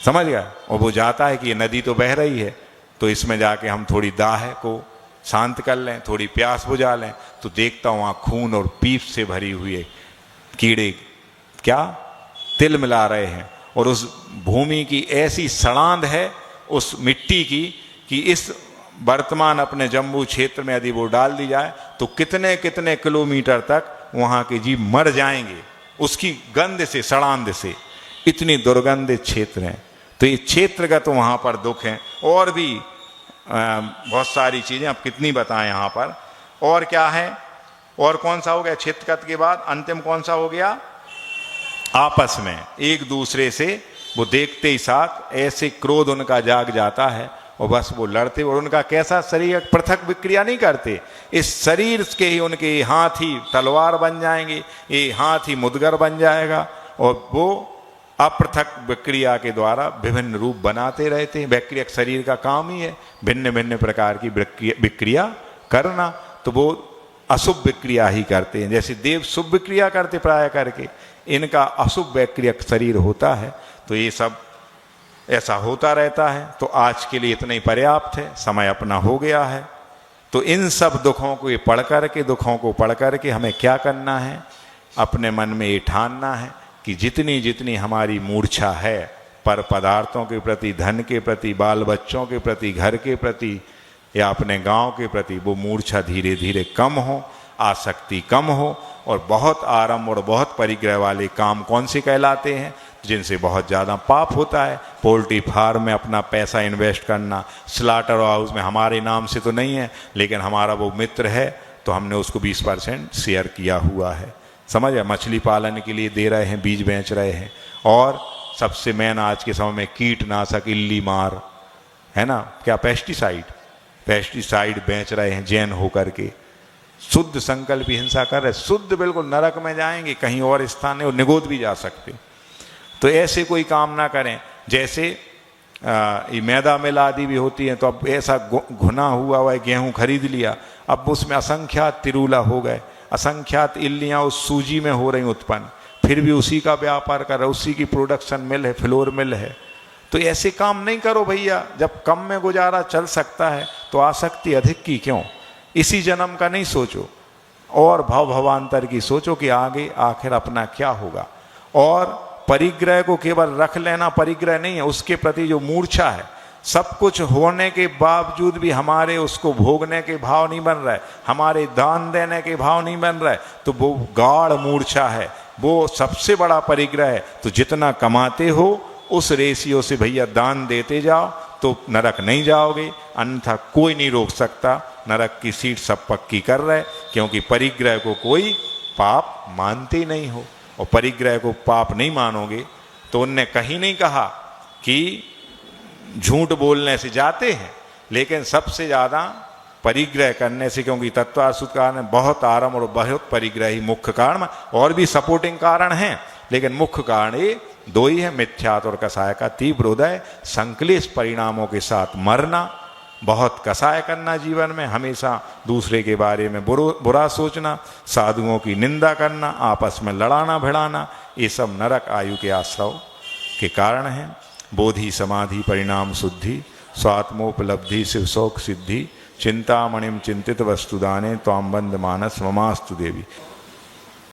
समझ गया। और वो जाता है कि ये नदी तो बह रही है, तो इसमें जाके हम थोड़ी दाह को शांत कर लें, थोड़ी प्यास बुझा लें। तो देखता हूँ वहाँ खून और पीप से भरी हुई कीड़े क्या तिल मिला रहे हैं। और उस भूमि की ऐसी सड़ांध है उस मिट्टी की कि इस वर्तमान अपने जम्मू क्षेत्र में यदि वो डाल दी जाए तो कितने कितने किलोमीटर तक वहाँ के जीव मर जाएंगे उसकी गंध से, सड़ांध से। इतनी दुर्गंधित क्षेत्र हैं। तो ये क्षेत्रगत वहाँ पर दुख हैं। और भी बहुत सारी चीज़ें, अब कितनी बताएं यहाँ पर। और क्या है, और कौन सा हो गया क्षेत्रगत के बाद? अंतिम कौन सा हो गया? आपस में एक दूसरे से वो देखते ही साथ ऐसे क्रोध उनका जाग जाता है और बस वो लड़ते। और उनका कैसा शरीर, पृथक विक्रिया नहीं करते, इस शरीर के ही उनके हाथ ही तलवार बन जाएंगे, ये हाथ ही मुदगर बन जाएगा। और वो अपृथक विक्रिया के द्वारा विभिन्न रूप बनाते रहते हैं। वैक्रियक शरीर का काम ही है भिन्न भिन्न प्रकार की विक्रिया करना। तो वो अशुभ विक्रिया ही करते हैं। जैसे देव शुभ विक्रिया करते प्राय करके, इनका अशुभ वैक्रियक शरीर होता है। तो ये सब ऐसा होता रहता है। तो आज के लिए इतना ही पर्याप्त है, समय अपना हो गया है। तो इन सब दुखों को पढ़ करके हमें क्या करना है? अपने मन में ये ठानना है कि जितनी जितनी हमारी मूर्छा है पर पदार्थों के प्रति, धन के प्रति, बाल बच्चों के प्रति, घर के प्रति या अपने गांव के प्रति, वो मूर्छा धीरे धीरे कम हो, आसक्ति कम हो। और बहुत आराम और बहुत परिग्रह वाले काम कौन से कहलाते हैं? जिनसे बहुत ज़्यादा पाप होता है। पोल्ट्री फार्म में अपना पैसा इन्वेस्ट करना, स्लाटर हाउस में हमारे नाम से तो नहीं है, लेकिन हमारा वो मित्र है तो हमने उसको 20% शेयर किया हुआ है, समझ है। मछली पालन के लिए दे रहे हैं, बीज बेच रहे हैं। और सबसे मेन आज के समय में कीटनाशक, इल्ली मार, है ना, क्या पेस्टिसाइड बेच रहे हैं जैन होकर के। शुद्ध संकल्प हिंसा कर रहे, शुद्ध बिल्कुल नरक में जाएंगे, कहीं और स्थान है और निगोद भी जा सकते। तो ऐसे कोई काम ना करें। जैसे ये मैदा मिल आदि भी होती हैं, तो अब ऐसा घुना हुआ है गेहूँ खरीद लिया, अब उसमें असंख्यात तिरुला हो गए, असंख्यात इल्लियाँ उस सूजी में हो रही उत्पन्न, फिर भी उसी का व्यापार कर रहे, उसी की प्रोडक्शन मिल है, फ्लोर मिल है। तो ऐसे काम नहीं करो भैया। जब कम में गुजारा चल सकता है तो आसक्ति अधिक की क्यों? इसी जन्म का नहीं सोचो और भवांतर की सोचो कि आगे आखिर अपना क्या होगा। और परिग्रह को केवल रख लेना परिग्रह नहीं है, उसके प्रति जो मूर्छा है, सब कुछ होने के बावजूद भी हमारे उसको भोगने के भाव नहीं बन रहा है, हमारे दान देने के भाव नहीं बन रहा है, तो वो गाढ़ मूर्छा है, वो सबसे बड़ा परिग्रह है। तो जितना कमाते हो उस रेशियो से भैया दान देते जाओ तो नरक नहीं जाओगे, अन्यथा कोई नहीं रोक सकता। नरक की सीट सब पक्की कर रहे, क्योंकि परिग्रह को कोई पाप मानते नहीं हो, और परिग्रह को पाप नहीं मानोगे तो उनने कहीं नहीं कहा कि झूठ बोलने से जाते हैं, लेकिन सबसे ज़्यादा परिग्रह करने से, क्योंकि तत्वासुकार ने बहुत आरंभ और बहुत परिग्रह ही मुख्य कारण, और भी सपोर्टिंग कारण हैं, लेकिन मुख्य कारण ये दो ही है, मिथ्यात्व और कसाय का तीव्र उदय, संक्लेश परिणामों के साथ मरना, बहुत कसाय करना जीवन में, हमेशा दूसरे के बारे में बुरा सोचना, साधुओं की निंदा करना, आपस में लड़ाना भिड़ाना, ये सब नरक आयु के आश्रव के कारण हैं। बोधि समाधि परिणाम शुद्धि, स्वात्मोपलब्धि शिव शोक सिद्धि, चिंतामणिम चिंतित वस्तुदाने त्वाम बंद मानस ममास्तु देवी।